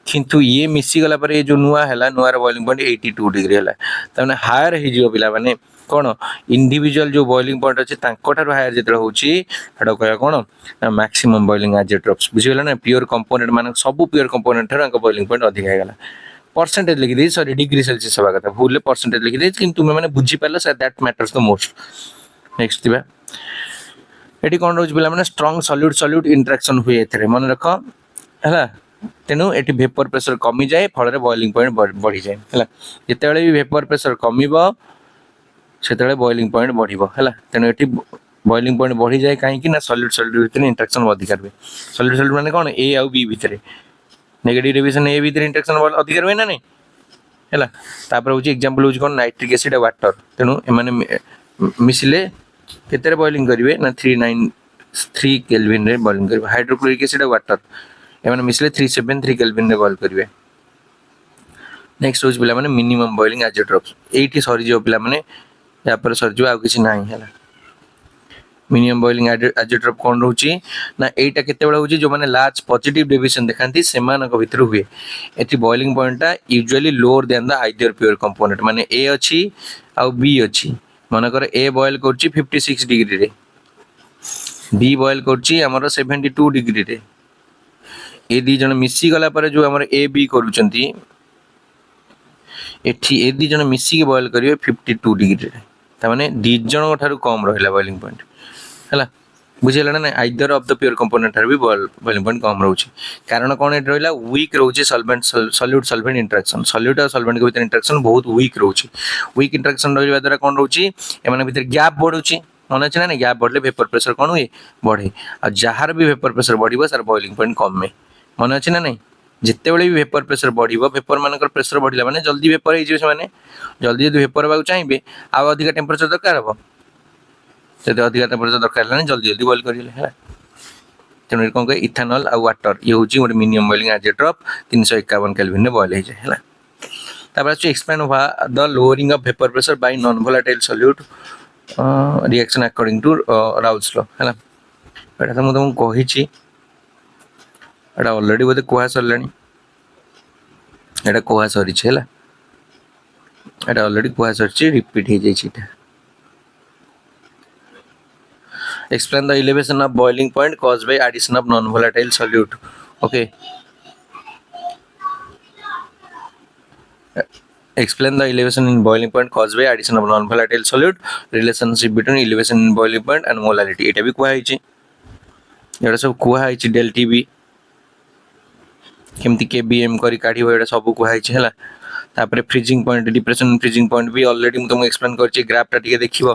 किंतु ये मिसी गला पर ये जो नुआ है नुआर बॉइलिंग पॉइंट 82 डिग्री है तमें हायर हो पिला माने कौन इंडिविजुअल जो बॉइलिंग पॉइंट अच्छे हायर जो होची कह कौन ना मैक्सिमम बॉइलिंग आइसोटोप्स बुझीगला ना प्योर कंपोनेंट मान सब प्योर कंपोनेंट ठार बॉइलिंग पॉइंट अधिक होगा परसेंटेज लिखी दी सॉरी डिग्री सेल्सियस हवा कथा भूल परसेंटेज लिखी दी कि तुम मैंने बुझी पार sir that matters the most next थिबा एटी कौन रोज पिला माने स्ट्रांग सॉल्यूट इंटरेक्शन हुए एथरे मन रख है तेणु ये भेपर प्रेसर कमी जाए फल बॉइलिंग पॉइंट बढ़ी जाए है जिते भी भेपर प्रेसर कम से बॉइलिंग पॉइंट बढ़ो है तेणु ये बॉइलिंग पॉइंट बढ़ी जाए कहीं सॉल्यूट भितर इंटरेक्शन अधिक रुए सॉल्यूट माने कौन ए आउ बी भितर नेगेटिव डिविजन ए भितर इंटरेक्शन अधिक रुए ना नहीं है तापर हूँ एग्जांपल हूँ कौन नाइट्रिक एसिड वाटर तेणु एमाने मिसिले केते बॉइलिंग करेंगे ना 393 केल्विन रे बॉइलिंग करेंगे हाइड्रोक्लोरिक एसिड वाटर एमाने मिसले 373 केल्विन रे बॉइल करेंगे नेक्स्ट हूँ पिला माने मिनिमम बॉइलिंग आइसोटोप्स एठी सरी जो पिला माने या पर सर जो आ किसी नाही है मिनिमम बॉइलिंग आइसोटोप कौन रोची ना एटा केते बेला होची जो माने लार्ज पॉजिटिव डेविएशन देखांती सेमानक भितर हुए एठी बॉइलिंग पॉइंट टा usually lower than the either pure component माने ए अछि आ बी अछि मानकर ए बॉइल करची 56 डिग्री रे बी बॉइल करची हमर 72 डिग्री रे ए दी जन मिसी गला पर जो हमर ए बी करूचंती एठी ए दी जन मिसी के बॉइल करिवे 52 डिग्री रे त माने दी जन ठारू कम रहला बॉइलिंग पॉइंट है बुझेगा ना either of the pure component भी बॉइलिंग पॉइंट कम रोचे कारण कौन ये रहा वीक रोचे solvent solute solvent interaction solute और सॉल्वेंट के भीतर इंटरेक्शन बहुत वीक रोचे वीक इंटरेक्शन रहा द्वारा कौन रोचे एम भीतर गैप बढ़ुची मन अच्छे ना गैप बढ़ले वेपर प्रेशर कौन हुए बढ़े आ जार भी वेपर प्रेशर बढ़ो सार बॉइलिंग पॉइंट कम मन अच्छे ना नहीं जिते बड़े भी वेपर प्रेशर बढ़ो वेपर मान प्रेशर बढ़ला मैंने जल्दी वेपर हो जल्दी जो वेपर होगा चाहिए आउ अधिक टेम्परेचर दरकार हम जब अधिक टेम्परेचर दरकार है जल्दी जल्दी बॉइल करेंगे तेणु कौन कहे इथानल आ वाटर ये हूँ गोटे मिनिमम बॉइलिंग आइसोटोप 351 केल्विन में बॉइल हो जाए है explain the lowering of vapour pressure by non volatile solute reaction according to Raoult's law है एटा तो मुझे कही ऑलरेडी बोधे कह सरला कह सरी है ऑलरेडी कह सरी रिपीट हो जाए explain the elevation of boiling point caused by addition of non-volatile solute okay explain the elevation in boiling point caused by addition of non-volatile solute relationship between elevation in boiling point and molality eta भी कुआ हिची एटा सब कुआ हिची del tb केमती kbm करी काढिबो एटा सब कुआ हिची हला तापरे freezing point depression freezing point भी ऑलरेडी मु तुमको एक्सप्लेन करछि ग्राफ टा टिके देखिबो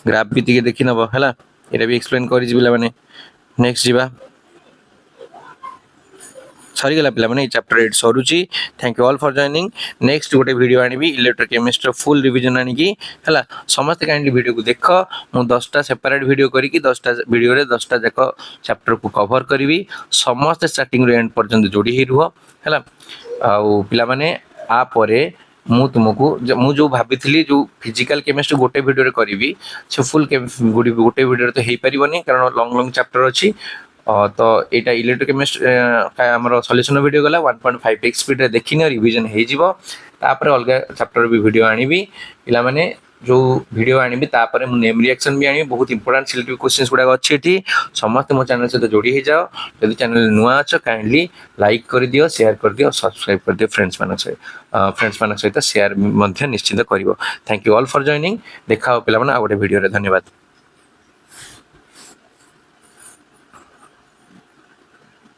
ग्राफ भी टिके देखि नबो हला ये भी एक्सप्लेन करी पिला माने नेक्स्ट जीवा सरी गला पिला माने चैप्टर 8 सरुची thank you all for joining next गोटे वीडियो आनी इलेक्ट्रोकेमिस्ट्री फुल रिवीजन आनी की हला समस्त काइंडली वीडियो को देख मु 10टा सेपरेट वीडियो करी की 10टा वीडियो रे 10टा जाक चैप्टर को कवर करी समस्त स्टार्टिंग रे एंड पर्यंत जोड़ी ही रुह हला आ पिला माने आ परे मु तुमको मु जो भाभी जो फिजिकल केमिस्ट्री गोटे वीडियो रे करी से फुल गोटे वीडियो तो हो पारनी कारण लॉन्ग लॉन्ग चैप्टर अच्छी तो यहाँ इलेक्ट्रोकेमिस्ट्री आमर सॉल्यूशन वीडियो गला 1.5x स्पीड रे देखिन रिवीजन हो अलग चैप्टर भी वीडियो आनी पिला माने जो वीडियो आनी तापर मु नेम रिएक्शन भी आनी बहुत इंपोर्टेंट सिलेक्टिव क्वेश्चंस गुडा अच्छी एठी समस्त मो चैनल सहित जोड़ी हो जाओ यदि चैनल नुआ अच्छ काइंडली लाइक कर दियो शेयर कर दियो सब्सक्राइब कर दियो फ्रेंड्स मान सहित शेयर निश्चित करिवो thank you all for joining देखा पिला माने आ गोटे वीडियो रे धन्यवाद।